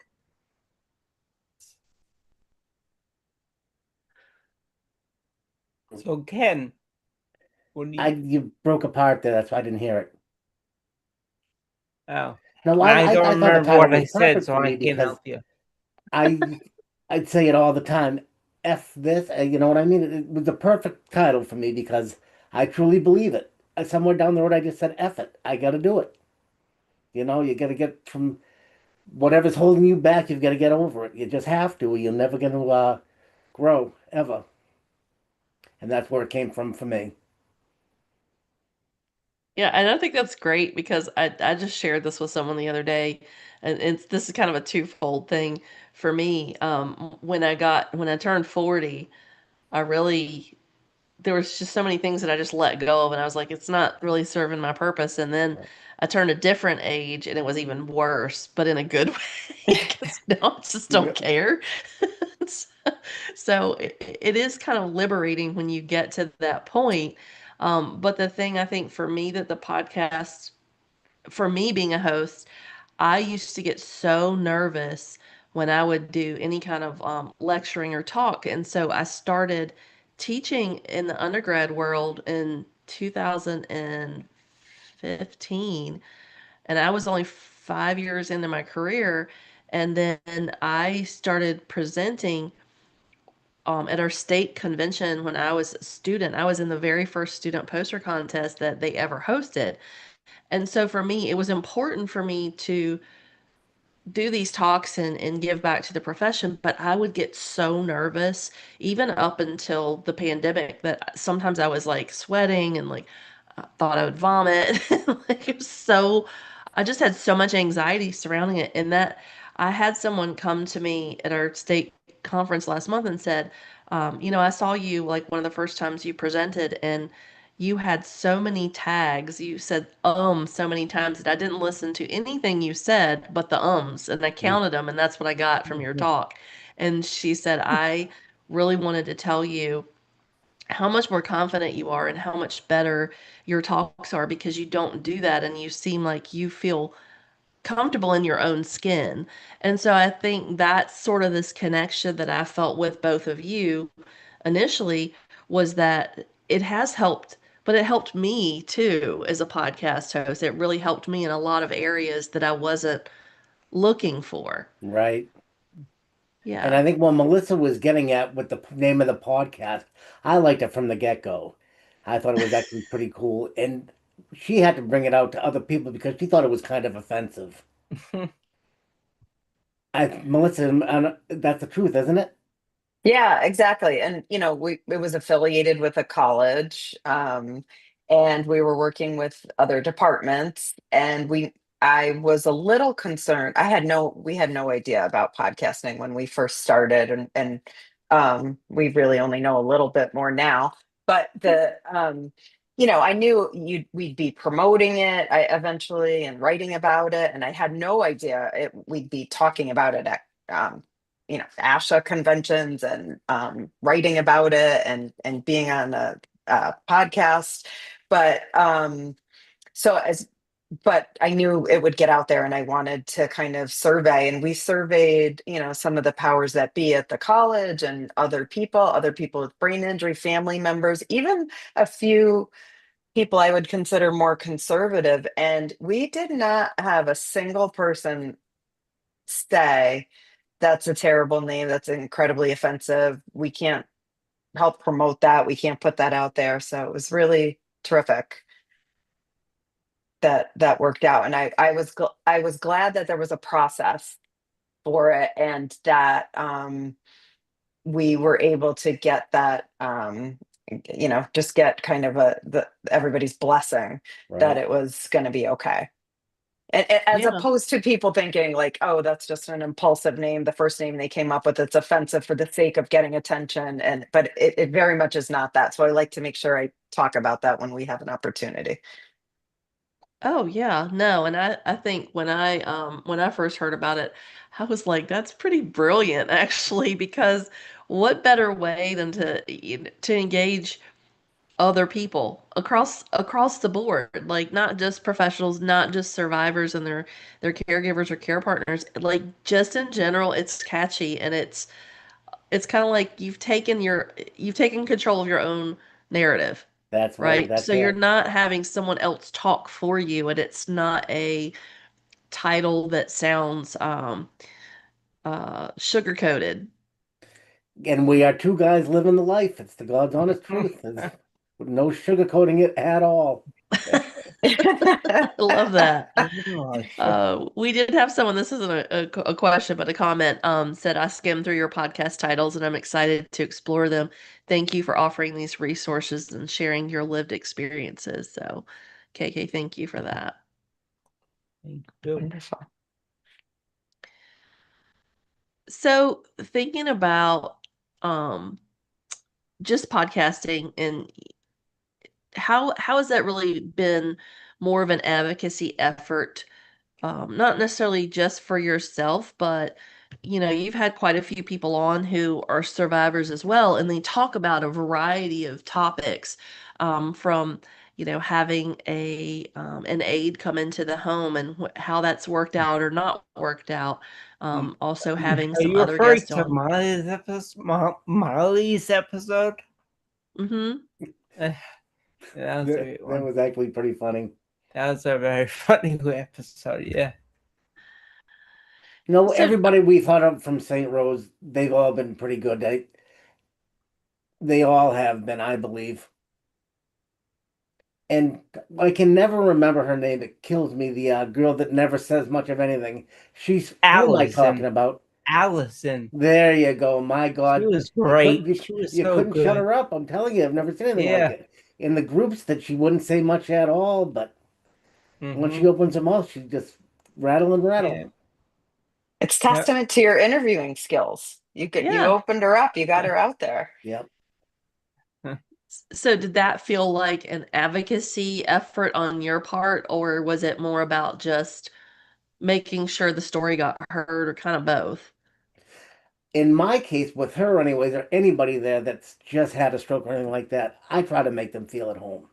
So, Ken, what do you. You broke apart there, that's why I didn't hear it. Oh, No, I I don't thought the remember title what was I said, perfect so for I me can't because help you. I I'd say it all the time. F this, you know what I mean? It was the perfect title for me because I truly believe it. Somewhere down the road, I just said, F it. I got to do it. You got to get from whatever's holding you back, you've got to get over it. You just have to, or you're never going to grow, ever. And that's where it came from for me. Yeah, and I think that's great because I just shared this with someone the other day, and this is kind of a twofold thing for me. When I turned 40, I really there was just so many things that I just let go of, and I was like, it's not really serving my purpose. And then Right. I turned a different age, and it was even worse, but in a good way because now I just don't Yep. care. So it is kind of liberating when you get to that point. But the thing I think for me that the podcast, for me being a host, I used to get so nervous when I would do any kind of lecturing or talk. And so I started teaching in the undergrad world in 2015. And I was only 5 years into my career. And then I started presenting at our state convention when I was a student. I was in the very first student poster contest that they ever hosted. And so for me, it was important for me to do these talks and give back to the profession, but I would get so nervous, even up until the pandemic, that sometimes I was like sweating and like, thought I would vomit. Like it was so, I just had so much anxiety surrounding it. And that I had someone come to me at our state conference last month and said, I saw you like one of the first times you presented, and you had so many tags. You said so many times that I didn't listen to anything you said but the ums, and I counted them, and that's what I got from your talk. And she said, I really wanted to tell you how much more confident you are and how much better your talks are because you don't do that and you seem like you feel comfortable in your own skin. And so I think that's sort of this connection that I felt with both of you initially, was that it has helped, but it helped me too as a podcast host. It really helped me in a lot of areas that I wasn't looking for. Right. And Yeah. I think what Melissa was getting at with the name of the podcast, I liked it from the get-go. I thought it was actually pretty cool. And she had to bring it out to other people because she thought it was kind of offensive. Melissa, that's the truth, isn't it? Yeah, exactly. And it was affiliated with a college, and we were working with other departments, and I was a little concerned. We had no idea about podcasting when we first started, and we really only know a little bit more now. But I knew we'd be promoting it eventually and writing about it, and I had no idea we'd be talking about it at ASHA conventions and writing about it and being on a podcast. But so as but I knew it would get out there, and I wanted to kind of survey, and we surveyed, some of the powers that be at the college and other people with brain injury, family members, even a few people I would consider more conservative. And we did not have a single person say, that's a terrible name. That's incredibly offensive. We can't help promote that. We can't put that out there. So it was really terrific that worked out. And I was glad that there was a process for it, and that we were able to get that, just get kind of everybody's blessing that Right. it was going to be okay. And as Yeah. opposed to people thinking like, oh, that's just an impulsive name, the first name they came up with, it's offensive for the sake of getting attention. But it very much is not that. So I like to make sure I talk about that when we have an opportunity. Oh yeah, no, and I think when I first heard about it, I was like, that's pretty brilliant actually, because what better way than to engage other people across the board, like not just professionals, not just survivors and their caregivers or care partners, like just in general, it's catchy, and it's kind of like you've taken control of your own narrative, That's right. right? That's So you're it. not having someone else talk for you, and it's not a title that sounds sugar coated. And we are two guys living the life. It's the God's honest truth. There's no sugarcoating it at all. I love that. Gosh. We did have someone, this isn't a question, but a comment, said, I skimmed through your podcast titles and I'm excited to explore them. Thank you for offering these resources and sharing your lived experiences. So, KK, thank you for that. Thank you. Wonderful. So, thinking about um, just podcasting, and how has that really been more of an advocacy effort, not necessarily just for yourself, but you've had quite a few people on who are survivors as well, and they talk about a variety of topics, from having an aide come into the home and how that's worked out or not worked out. Also having Are some you other referring guests to on. Molly's episode? Hmm. Eh, that was a great That one. was actually pretty funny. That was a very funny episode. Yeah. So, Everybody we've had up from St. Rose, they've all been pretty good. They all have been, I believe. And I can never remember her name. It kills me. The girl that never says much of anything. Who am I talking Allison. about? Allison. There you go. My She God, was great. you, She was you so couldn't shut good. her up. I'm telling you, I've never seen anything like Yeah. it. in the groups that she wouldn't say much at all, but when she opens her mouth, she just rattle and rattle. Yeah. It's Yep. testament to your interviewing skills. You Yeah. opened her up, you got her out there. Yep. So did that feel like an advocacy effort on your part, or was it more about just making sure the story got heard, or kind of both? In my case, with her anyways, or anybody there that's just had a stroke or anything like that, I try to make them feel at home,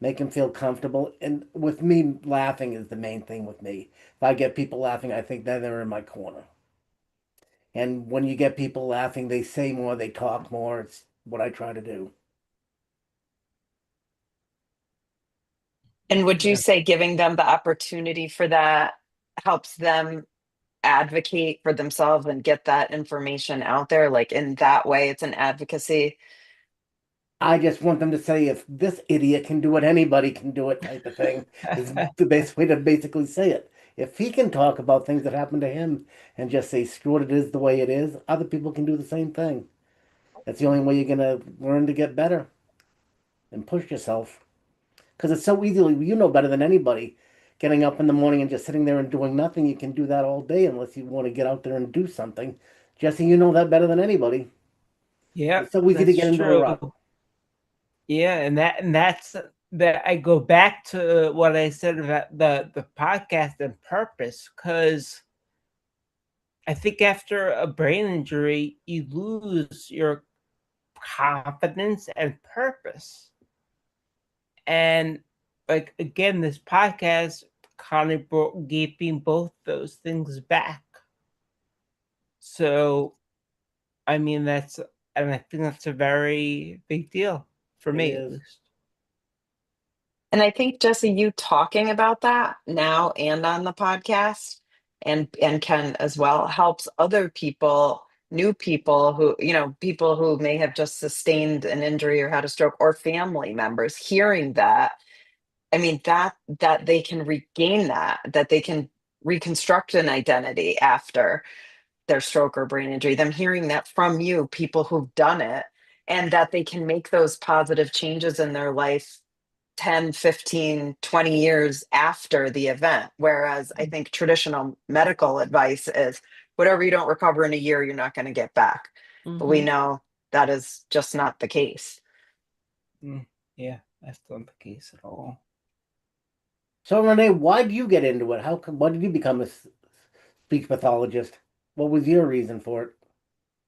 make them feel comfortable. And with me, laughing is the main thing with me. If I get people laughing, I think then they're in my corner. And when you get people laughing, they say more, they talk more. It's what I try to do. And would you Yeah. say giving them the opportunity for that helps them advocate for themselves and get that information out there? Like in that way, it's an advocacy. I just want them to say, if this idiot can do it, anybody can do it, type of thing, is the best way to basically say it. If he can talk about things that happened to him and just say, screw it, it is the way it is, other people can do the same thing. That's the only way you're going to learn to get better and push yourself. Because it's so easily, you know better than anybody, getting up in the morning and just sitting there and doing nothing. You can do that all day unless you want to get out there and do something. Jesse, you know that better than anybody. Yeah, It's so easy to that's get into a rut. true. Yeah, and that's that. I go back to what I said about the podcast and purpose, because I think after a brain injury, you lose your confidence and purpose. And like again, this podcast kind of gave me both those things back. So, I mean, and I think that's a very big deal for It me, at is. least. And I think, Jesse, you talking about that now and on the podcast, and Ken as well, helps other people, new people who, people who may have just sustained an injury or had a stroke, or family members hearing that. I mean, that they can regain that they can reconstruct an identity after their stroke or brain injury, them hearing that from you, people who've done it, and that they can make those positive changes in their life 10, 15, 20 years after the event. Whereas I think traditional medical advice is whatever you don't recover in a year, you're not going to get back. But we Mm-hmm. know that is just not the case. Yeah, that's not the case at all. So Renee, why did you get into it? Why did you become a speech pathologist? What was your reason for it?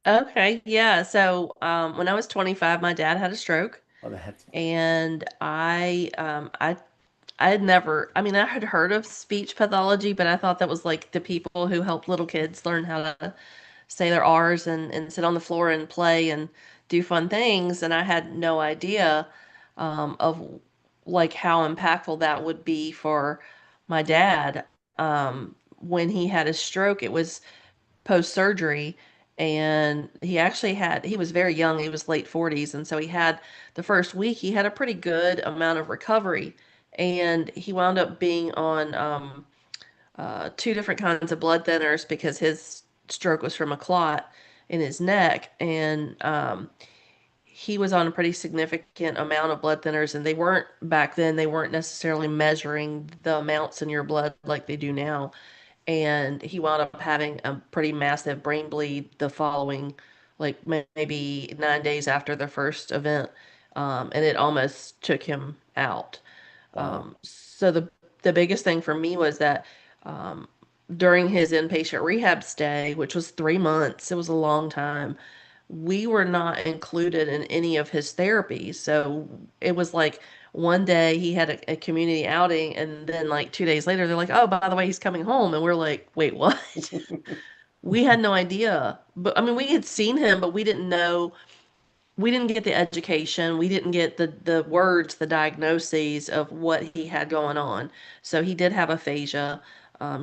Okay, yeah. So when I was 25, my dad had a stroke, Oh, that's and I had never, I mean, I had heard of speech pathology, but I thought that was like the people who help little kids learn how to say their R's and sit on the floor and play and do fun things. And I had no idea of like how impactful that would be for my dad. When he had his stroke, it was post surgery. And he was very young, he was late 40s. And so he had the first week, he had a pretty good amount of recovery. And he wound up being on two different kinds of blood thinners because his stroke was from a clot in his neck. And he was on a pretty significant amount of blood thinners. And back then, they weren't necessarily measuring the amounts in your blood like they do now. And he wound up having a pretty massive brain bleed the following, like maybe 9 days after the first event, and it almost took him out. wow. So the biggest thing for me was that um, during his inpatient rehab stay, which was 3 months, it was a long time. We were not included in any of his therapies. So it was like one day he had a community outing, and then like 2 days later, they're like, oh, by the way, he's coming home. And we're like, wait, what? We had no idea. But I mean, we had seen him, but we didn't get the education. We didn't get the words, the diagnoses of what he had going on. So he did have aphasia.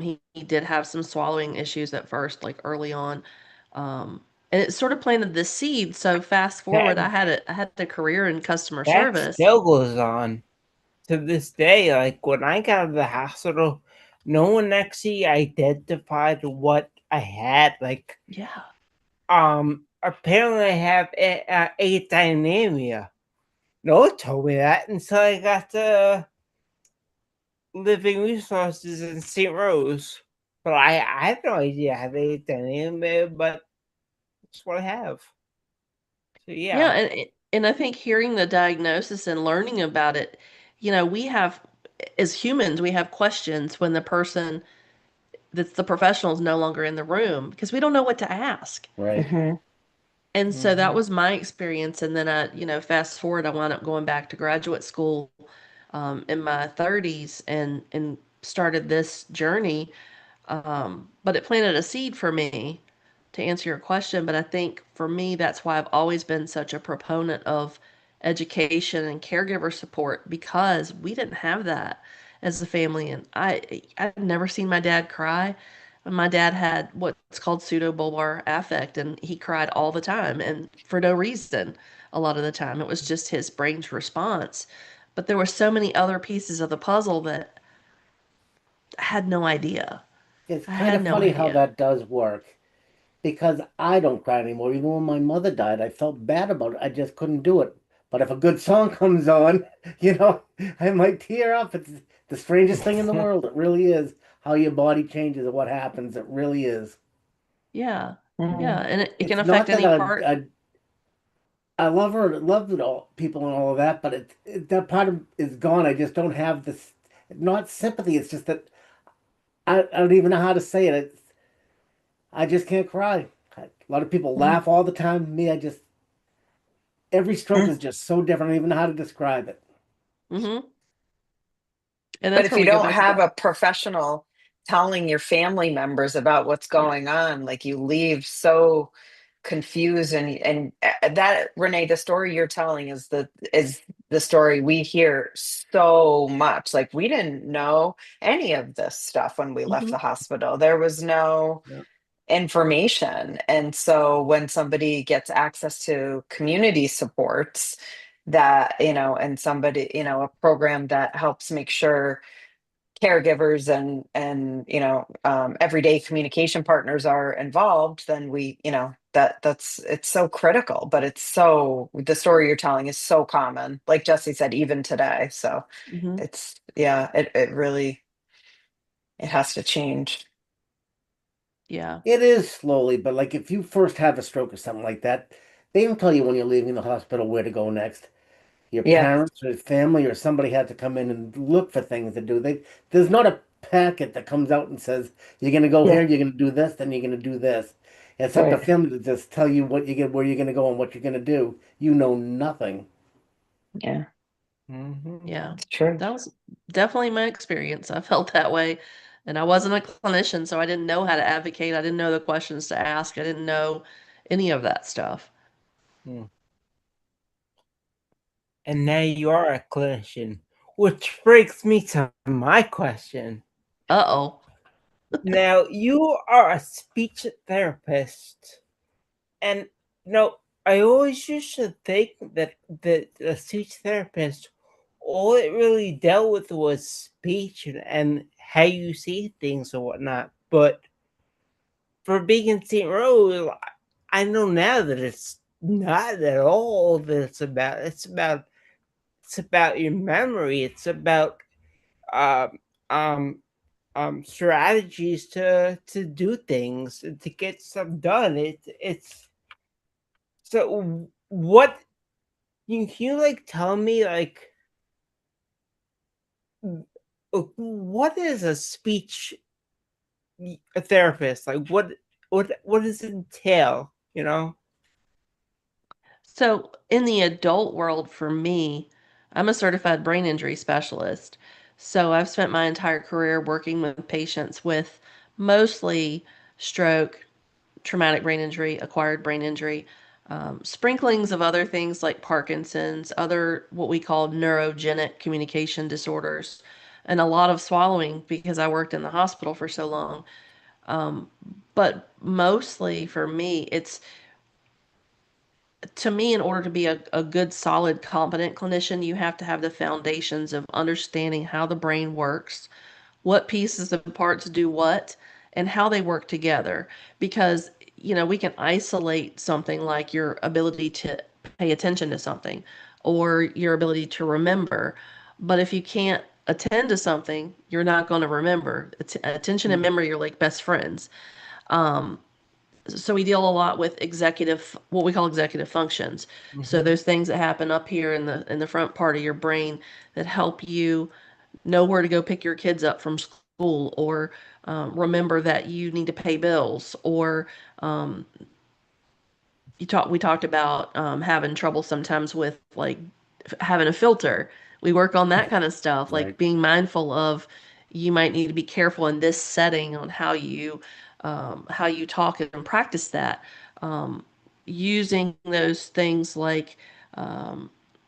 He did have some swallowing issues at first, like early on. And it sort of planted the seed. So fast forward, That I had a career in customer that service. still goes on to this day. Like when I got out of the hospital, no one actually identified what I had. Like, Yeah. apparently I have a dynamia. no one told me that until I got to living resources in St. Rose. But I have no idea how they done it, but that's what I have. So Yeah, and I think hearing the diagnosis and learning about it, we have, as humans, we have questions when the person that's the professional is no longer in the room because we don't know what to ask. Right. Mm-hmm. And so that was my experience. And then fast forward, I wound up going back to graduate school in my 30s and started this journey. But it planted a seed for me to answer your question. But I think for me, that's why I've always been such a proponent of education and caregiver support because we didn't have that as a family. And I've never seen my dad cry. My dad had what's called pseudobulbar affect, and he cried all the time and for no reason. A lot of the time, it was just his brain's response. But there were so many other pieces of the puzzle that I had no idea. It's I kind had of no funny how idea. that does work because I don't cry anymore. Even when my mother died, I felt bad about it. I just couldn't do it. But if a good song comes on, you know, I might tear up. It's the strangest thing in the world. It really is how your body changes and what happens. It really is. Yeah. Yeah. Mm-hmm. And it can It's affect not that any part. I love her, love it all, people and all of that, but that part of is gone. I just don't have this, not sympathy. It's just that I don't even know how to say it. I just can't cry. A lot of people Mm-hmm. laugh all the time. Me, every stroke is just so different. I don't even know how to describe it. Hmm. And But that's if where you we go don't back to have the, a professional telling your family members about what's yeah. going on, like you leave so confused and that Renee, the story you're telling is the story we hear so much. Like we didn't know any of this stuff when we left Hmm. the hospital. There was no Yeah. information. And so when somebody gets access to community supports that, and somebody, a program that helps make sure caregivers and everyday communication partners are involved, then we, that's it's so critical. But the story you're telling is so common, like Jesse said, even today. So Hmm. it really, it has to change. Yeah. It is slowly, but like if you first have a stroke or something like that, they don't tell you when you're leaving the hospital where to go next. Your Yeah. parents or family or somebody had to come in and look for things to do. There's not a packet that comes out and says you're going to go here, Yeah. you're going to do this, then you're going to do this. It's up to Right. family to just tell you what you get, where you're going to go, and what you're going to do. You know nothing. Yeah. Yeah. It's true. That was definitely my experience. I felt that way. And I wasn't a clinician, so I didn't know how to advocate. I didn't know the questions to ask. I didn't know any of that stuff. Hmm. And now you are a clinician, which brings me to my question. Uh-oh. Now, you are a speech therapist, and I always used to think that the speech therapist, all it really dealt with was speech and how you see things or whatnot. But for being in St. Rose, I know now that it's not at all that it's about. It's about your memory. It's about um, um, strategies to do things and to get stuff done. It's so what can you like tell me like what is a speech a therapist like? What does it entail? So, in the adult world, for me, I'm a certified brain injury specialist. So, I've spent my entire career working with patients with mostly stroke, traumatic brain injury, acquired brain injury, sprinklings of other things like Parkinson's, other what we call neurogenic communication disorders, and a lot of swallowing because I worked in the hospital for so long. Um, but mostly for me, it's to me, in order to be a good, solid, competent clinician, you have to have the foundations of understanding how the brain works, what pieces of parts do what, and how they work together. Because, we can isolate something like your ability to pay attention to something, or your ability to remember. But if you can't attend to something, you're not going to remember. Attention and memory are like best friends. So we deal a lot with what we call executive functions. So those things that happen up here in the front part of your brain that help you know where to go pick your kids up from school, or remember that you need to pay bills, or we talked about having trouble sometimes with like having a filter. We work on that kind of stuff, like Right. being mindful of you might need to be careful in this setting on how you talk and practice that. Using those things like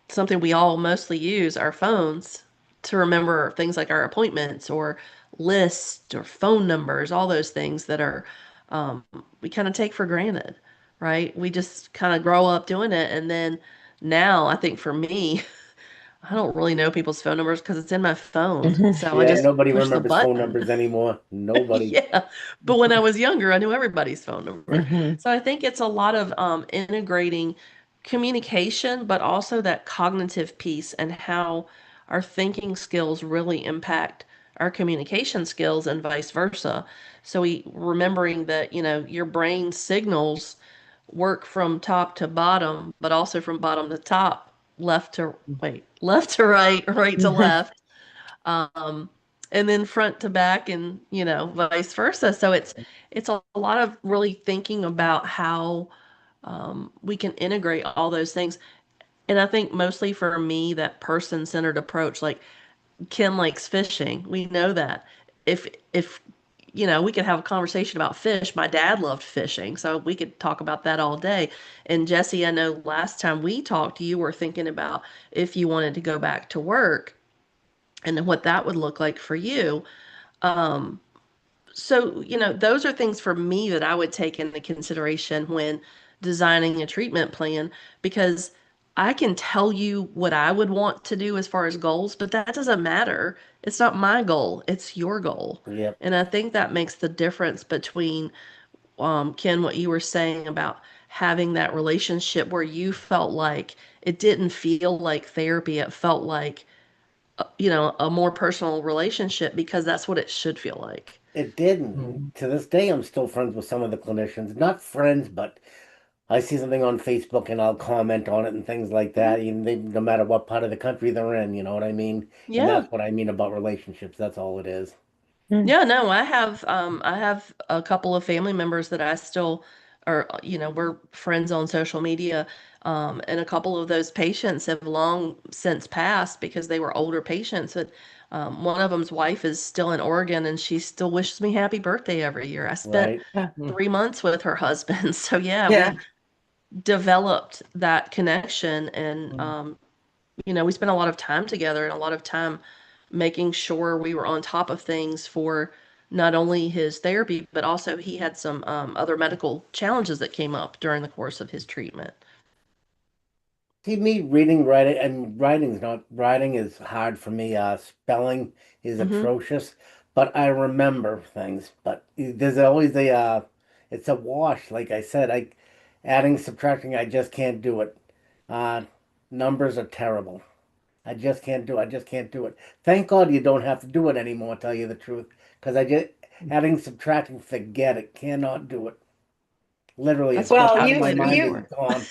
something we all mostly use, our phones, to remember things like our appointments or lists or phone numbers, all those things that are we kind of take for granted, right? We just kind of grow up doing it. And then now, I think for me, I don't really know people's phone numbers because it's in my phone. So I Yeah, just nobody push the remembers phone button. numbers anymore. Nobody. Yeah. But when I was younger, I knew everybody's phone number. Mhm. So I think it's a lot of integrating communication, but also that cognitive piece and how our thinking skills really impact our communication skills and vice versa. So we remembering that, your brain signals work from top to bottom, but also from bottom to top, left to right, right to left, um, and then front to back, and vice versa. So it's a lot of really thinking about how we can integrate all those things. And I think mostly for me, that person centered approach, like Ken likes fishing. We know that. If we could have a conversation about fish. My dad loved fishing, so we could talk about that all day. And Jesse, I know last time we talked, you were thinking about if you wanted to go back to work and what that would look like for you. So, those are things for me that I would take into consideration when designing a treatment plan, because I can tell you what I would want to do as far as goals, but that doesn't matter. It's not my goal, it's your goal. Yep. And I think that makes the difference between, Ken, what you were saying about having that relationship where you felt like it didn't feel like therapy, it felt like, a more personal relationship, because that's what it should feel like. It didn't. To this day, I'm still friends with some of the clinicians. Not friends, but I see something on Facebook and I'll comment on it and things like that. Even no matter what part of the country they're in, you know what I mean? And Yeah. that's what I mean about relationships. That's all it is. Yeah, no, I have a couple of family members that I still are, we're friends on social media. And a couple of those patients have long since passed because they were older patients. But one of them's wife is still in Oregon, and she still wishes me happy birthday every year. I spent Right. Yeah. 3 months with her husband. So yeah, Yeah. we developed that connection, and we spent a lot of time together and a lot of time making sure we were on top of things for not only his therapy, but also he had some other medical challenges that came up during the course of his treatment. See, me writing is hard for me. Spelling is Hmm. atrocious, but I remember things. But there's always it's a wash. Like I said, adding, subtracting, I just can't do it. Uh, Numbers are terrible. I just can't do it. I just can't do it. Thank God you don't have to do it anymore, tell you the truth. Because adding, subtracting, forget it. Cannot do it. Literally, That's it's what a just Well, out of my calculator is mind you and for. gone.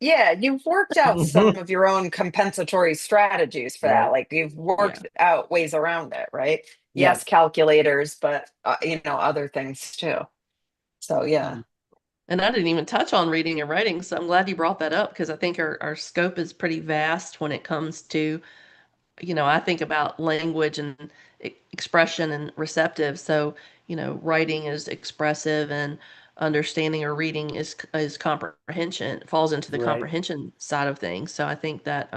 yeah, you've worked out some of your own compensatory strategies for that. Right. Like you've Yeah. worked out ways around it, right? Yes, Yes. calculators, but other things too. So yeah. And I didn't even touch on reading and writing, so I'm glad you brought that up, because I think our scope is pretty vast when it comes to, I think about language and expression and receptive. So, writing is expressive, and understanding or reading is comprehension. It falls into the Right. comprehension side of things. So I think that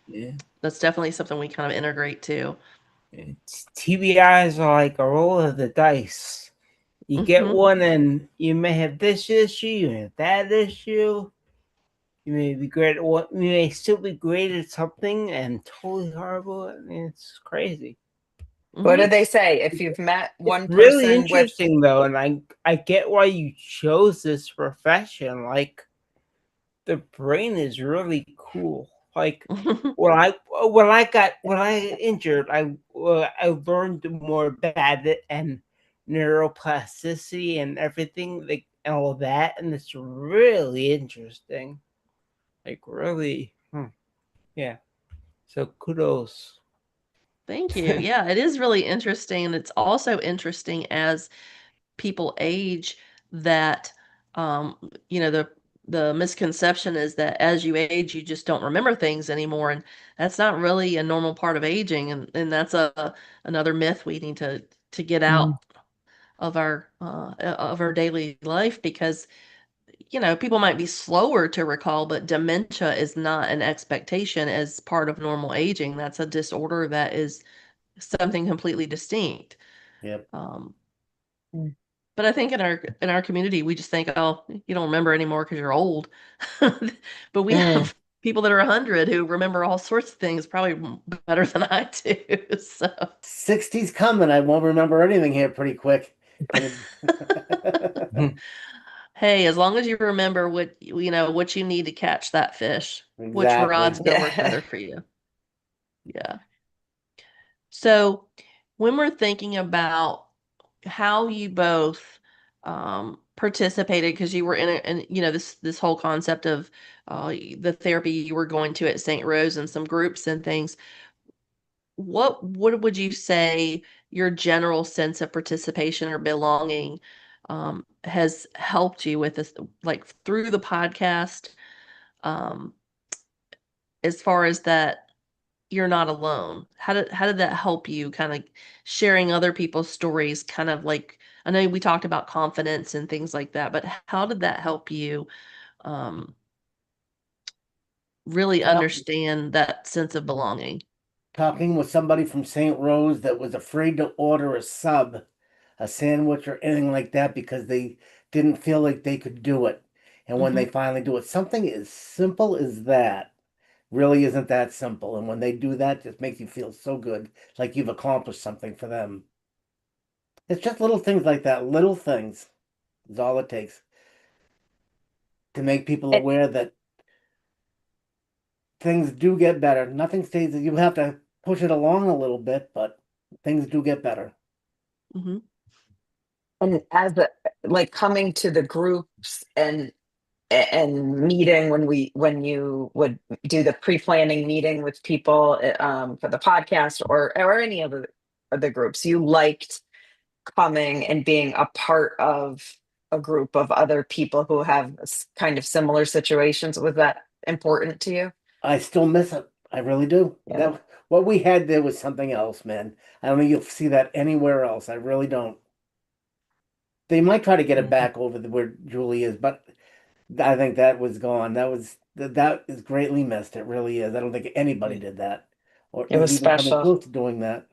Yeah. that's definitely something we kind of integrate too. It's TBIs are like a roll of the dice. You get Hmm. one and you may have this issue, you may have that issue. You may be great at what you may still be great at something and totally horrible. I mean, it's crazy. What do Hmm. they say? If you've met It's one really person with interesting though, and I get why you chose this profession. Like the brain is really cool. Like when I injured, I learned more about it and neuroplasticity and everything, like and all that, and it's really interesting. Like really, yeah. So kudos. Thank you. Yeah, it is really interesting. And it's also interesting as people age that, um, you know, the misconception is that as you age, you just don't remember things anymore. And that's not really a normal part of aging. And that's another myth we need to get out of our daily life because, you know, people might be slower to recall, but dementia is not an expectation as part of normal aging. That's a disorder that is something completely distinct. Yep. Mm. But I think in our community, we just think, oh, you don't remember anymore because you're old. But we have people that are 100 who remember all sorts of things probably better than I do. So 60's coming. I won't remember anything here pretty quick. hey, as long as you remember what you know what you need to catch that fish, which rod's Exactly. going to work better for you. Yeah. So when we're thinking about how you both participated, because you were in you know this whole concept of the therapy you were going to at St. Rose and some groups and things. What would you say your general sense of participation or belonging has helped you with this, like through the podcast, um, as far as that you're not alone? How did that help you kind of sharing other people's stories, kind of like I know we talked about confidence and things like that, but how did that help you um, really Talk, understand that sense of belonging? talking with somebody from St. Rose that was afraid to order a sub, a sandwich, or anything like that because they didn't feel like they could do it. And when Hmm. they finally do it, something as simple as that really isn't that simple. And when they do that, it just makes you feel so good, like you've accomplished something for them. It's just little things like that. Little things is all it takes to make people It, aware that things do get better. Nothing stays, you have to push it along a little bit, but things do get better. Hmm. and as a, like coming to the groups and meeting when you would do the pre-planning meeting with people for the podcast or any of the groups, you liked coming and being a part of a group of other people who have kind of similar situations. Was that important to you? I still miss it. I really do. Yeah. That what we had there was something else, man. I don't think you'll see that anywhere else. I really don't. They might try to get it back over where Julie is, but I think that was gone. That is greatly missed. It really is. I don't think anybody did that, or It is was even coming special. close to doing that.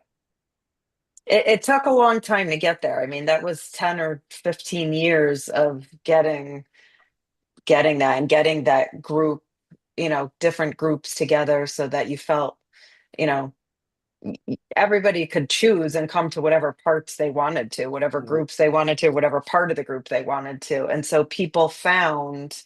It took a long time to get there. I mean, that was 10 or 15 years of getting that and getting that group, different groups together so that you felt, you know, everybody could choose and come to whatever parts they wanted to, whatever Mhm. groups they wanted to, whatever part of the group they wanted to. And so people found,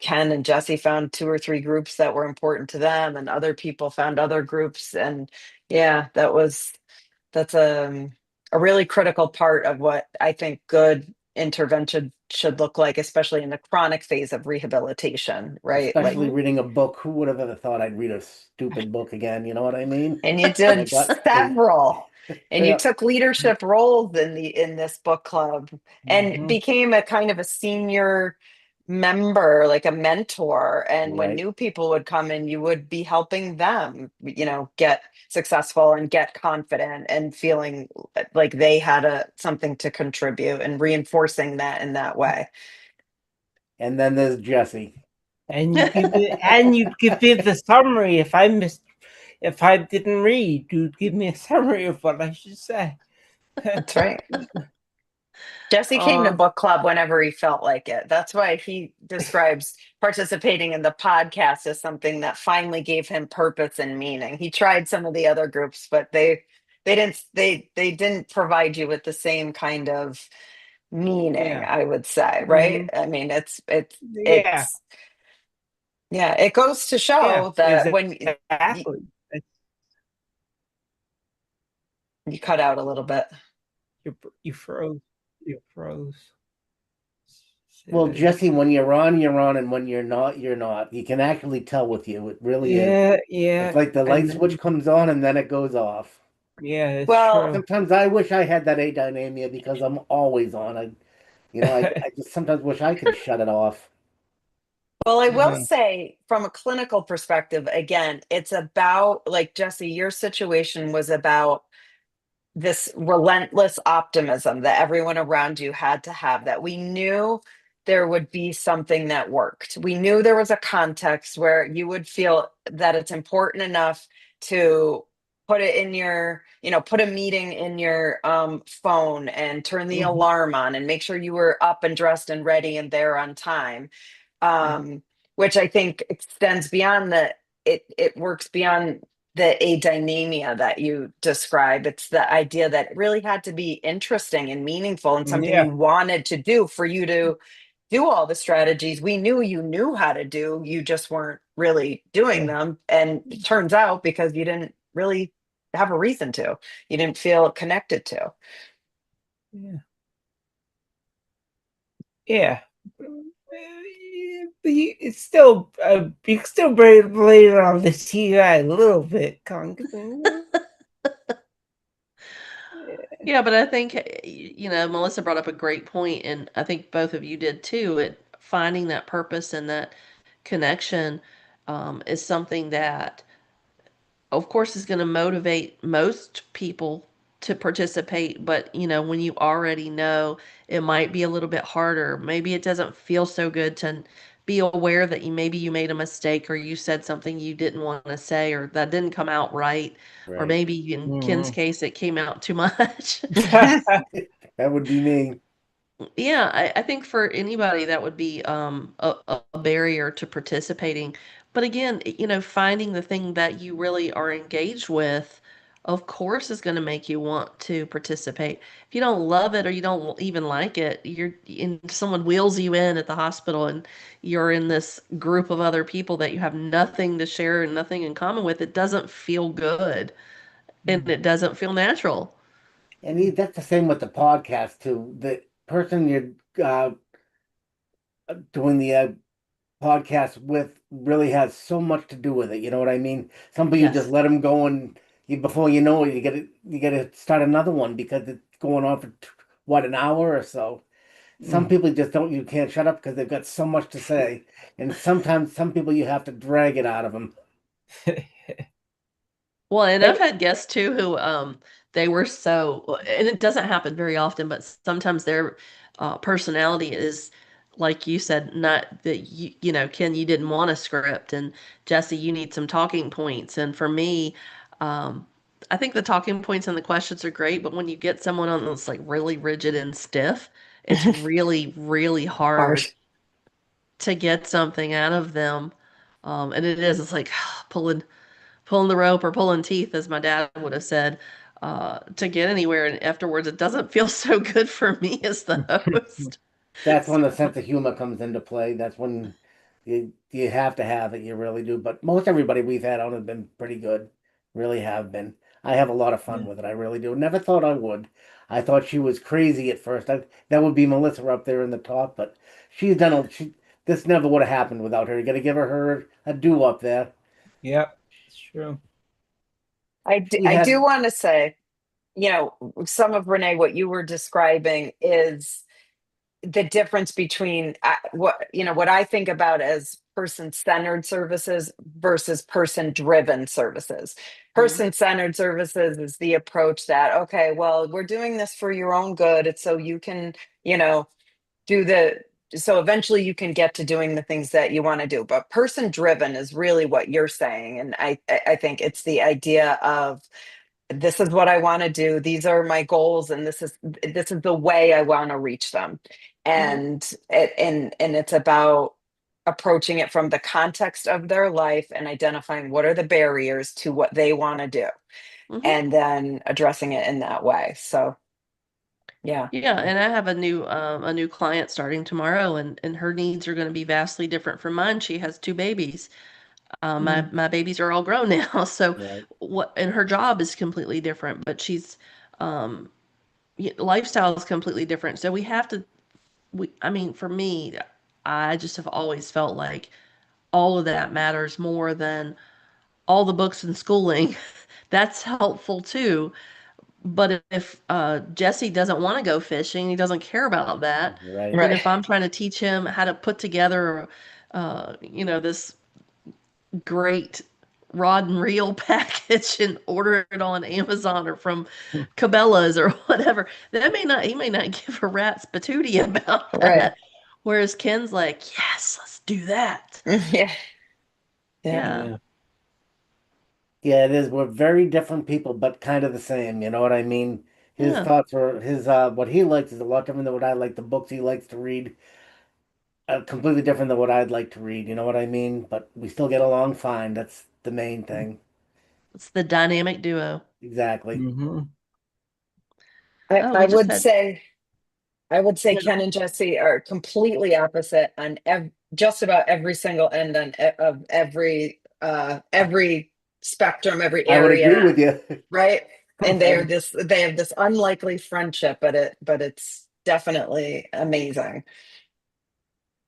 Ken and Jesse found two or three groups that were important to them, and other people found other groups. And yeah, that's a really critical part of what I think good intervention should look like, especially in the chronic phase of rehabilitation, right? Like, Especially reading a book. Who would have ever thought I'd read a stupid book again? You know what I mean? and you And I did got to, several, and you yeah. took leadership roles in this book club and Mhm. became a kind of a senior member, like a mentor. And when Right. new people would come in, you would be helping them, get successful and get confident and feeling like they had something to contribute and reinforcing that in that way. And then there's Jesse. And you give me the summary if I didn't read, you'd give me a summary of what I should say. That's right. Jesse came to Oh, book club whenever he felt like it. That's why he describes participating in the podcast as something that finally gave him purpose and meaning. He tried some of the other groups, but they didn't provide you with the same kind of meaning, Yeah. I would say, right? Hmm. I mean, it's Yeah. it's Yeah, it goes to show that when exactly. you cut out a little bit. You froze. You froze. Well, Jesse, when you're on, and when you're not, you're not. You can actually tell with you. It really is. It's Yeah. like the light And switch then, comes on and then it goes off. yeah, it's Well, true. Sometimes I wish I had that adynamia because I'm always on. I just sometimes wish I could shut it off. Well, I will Mhm. say from a clinical perspective, again, it's about, like, Jesse, your situation was about this relentless optimism that everyone around you had to have, that we knew there would be something that worked. We knew there was a context where you would feel that it's important enough to put it in your, put a meeting in your phone and turn the Mhm. alarm on and make sure you were up and dressed and ready and there on time. Mhm. Which I think extends beyond it works beyond the adynamia that you describe. It's the idea that it really had to be interesting and meaningful and something Yeah. you wanted to do for you to do all the strategies we knew you knew how to do. You just weren't really doing Yeah. them. And it turns out because you didn't really have a reason to, you didn't feel connected to. Yeah. Yeah. But it's still you can still blame it on the TI a little bit, Yeah, but I think, Melissa brought up a great point, and I think both of you did too. Finding that purpose and that connection is something that, of course, is going to motivate most people to participate. But, when you already know, it might be a little bit harder. Maybe it doesn't feel so good to be aware that maybe you made a mistake, or you said something you didn't want to say, or that didn't come out right. Or Right. maybe in Ken's Mhm. case, it came out too much. That would be me. Yeah, I think for anybody that would be a barrier to participating. But again, finding the thing that you really are engaged with, of course, is going to make you want to participate. If you don't love it or you don't even like it, someone wheels you in at the hospital and you're in this group of other people that you have nothing to share and nothing in common with, it doesn't feel good and it doesn't feel natural. And that's the same with the podcast too. The person you're doing the podcast with really has so much to do with it. You know what I mean? Some people you just Yes. let them go, and before you know it, you got to start another one because it's going on for what, an hour or so. Some Mm. people just don't. You can't shut up because they've got so much to say, and sometimes some people you have to drag it out of them. Well, and I've It, had guests too who they were so, and it doesn't happen very often, but sometimes their personality is like you said, not that Ken, you didn't want a script, and Jesse, you need some talking points. And for me, um, I think the talking points and the questions are great, but when you get someone on that's like really rigid and stiff, it's really, really hard harsh. to get something out of them. And it's like pulling the rope or pulling teeth, as my dad would have said, to get anywhere. And afterwards, it doesn't feel so good for me as the host. That's So, when the sense of humor comes into play. That's when you have to have it. You really do. But most everybody we've had on have been pretty good. Really have been. I have a lot of fun with it. I really do. Never thought I would. I thought she was crazy at first. That would be Melissa up there in the top, but she's done a she. This never would have happened without her. You got to give her a do up there. Yep, it's true. She I do had want to say, some of Renee, what you were describing is the difference between what I think about as person-centered services versus person-driven services. Mhm. Person-centered services is the approach that, okay, well, we're doing this for your own good. It's so you can, you know, do the so eventually you can get to doing the things that you want to do. But person-driven is really what you're saying. And I think it's the idea of, this is what I want to do. These are my goals, and this is the way I want to reach them. mhm, And it's about approaching it from the context of their life and identifying what are the barriers to what they want to do, mhm. and then addressing it in that way. So Yeah. Yeah, and I have a new client starting tomorrow, and her needs are going to be vastly different from mine. She has two babies. My babies are all grown now, so Right. what and her job is completely different, but she's um lifestyle is completely different. So we have to I mean, for me, I just have always felt like all of that matters more than all the books and schooling. That's helpful too. But if Jesse doesn't want to go fishing, he doesn't care about that, Right. then Right. if I'm trying to teach him how to put together, this great rod and reel package and order it on Amazon or from Cabela's or whatever, he may not give a rat's patootie about Right. that. Whereas Ken's like, yes, let's do that. Yeah. Yeah. Yeah. Yeah. Yeah, it is. We're very different people, but kind of the same. You know what I mean? His Yeah. thoughts are his what he likes is a lot different than what I like. The books he likes to read are completely different than what I'd like to read. You know what I mean? But we still get along fine. That's the main thing. It's the dynamic duo. Exactly. Mm-hmm. I, Oh, I we just would had, say I would say yeah, Ken and Jesse are completely opposite on just about every single end of every spectrum, every I would agree area, with you. right? And I they have this unlikely friendship, but it's definitely amazing.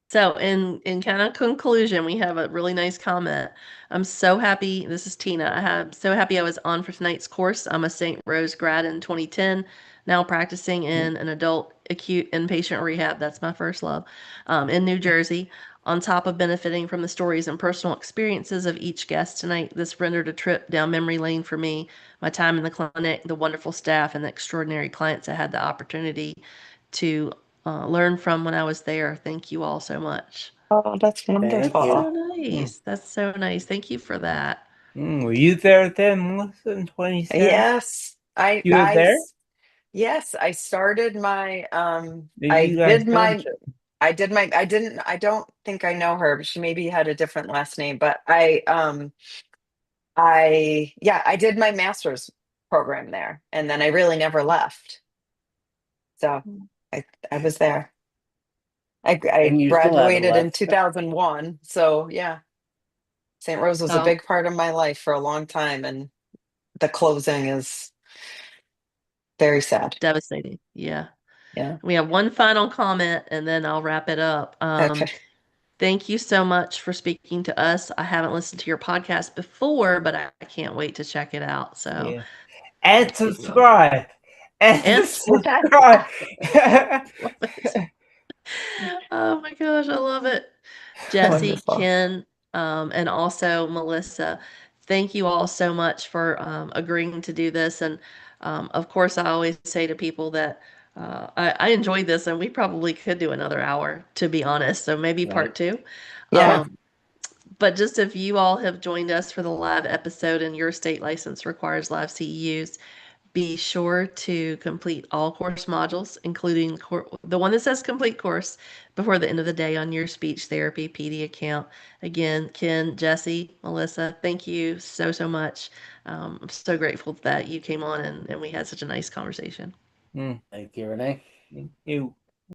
so in kind of conclusion, we have a really nice comment. I'm so happy. This is Tina. I'm so happy I was on for tonight's course. I'm a St. Rose grad in 2010, now practicing in an adult acute inpatient rehab. That's my first love, in New Jersey. On top of benefiting from the stories and personal experiences of each guest tonight, this rendered a trip down memory lane for me. My time in the clinic, the wonderful staff, and the extraordinary clients I had the opportunity to learn from when I was there. Thank you all so much. Oh, that's Thank That's you. so wonderful. nice. That's so nice. Thank you for that. Were you there then, Melissa, in 2010? Yes, You were there? yes, I started my Did you guys know each other? I don't think I know her, but she maybe had a different last name, but I did my master's program there, and then I really never left. So I was there. I And you still haven't graduated in left. 2001. So yeah, St. Rose was a Oh, big part of my life for a long time, and the closing is very sad. devastating. Yeah. Yeah. We have one final comment and then I'll wrap it up. Okay. Thank you so much for speaking to us. I haven't listened to your podcast before, but I can't wait to check it out. So Yeah. And it will. subscribe. And And subscribe. love it. Oh my gosh, I love it. Jesse, Wonderful. Ken, and also Melissa, thank you all so much for agreeing to do this. And of course, I always say to people that I enjoyed this, and we probably could do another hour, to be honest. So maybe Right. part two. Yeah. Um, but just if you all have joined us for the live episode and your state license requires live CEUs, be sure to complete all course modules, including the one that says complete course, before the end of the day on your speech therapy PD account. Again, Ken, Jesse, Melissa, thank you so, so much. I'm so grateful that you came on and we had such a nice conversation. Mm, Thank you, Renee. thank you.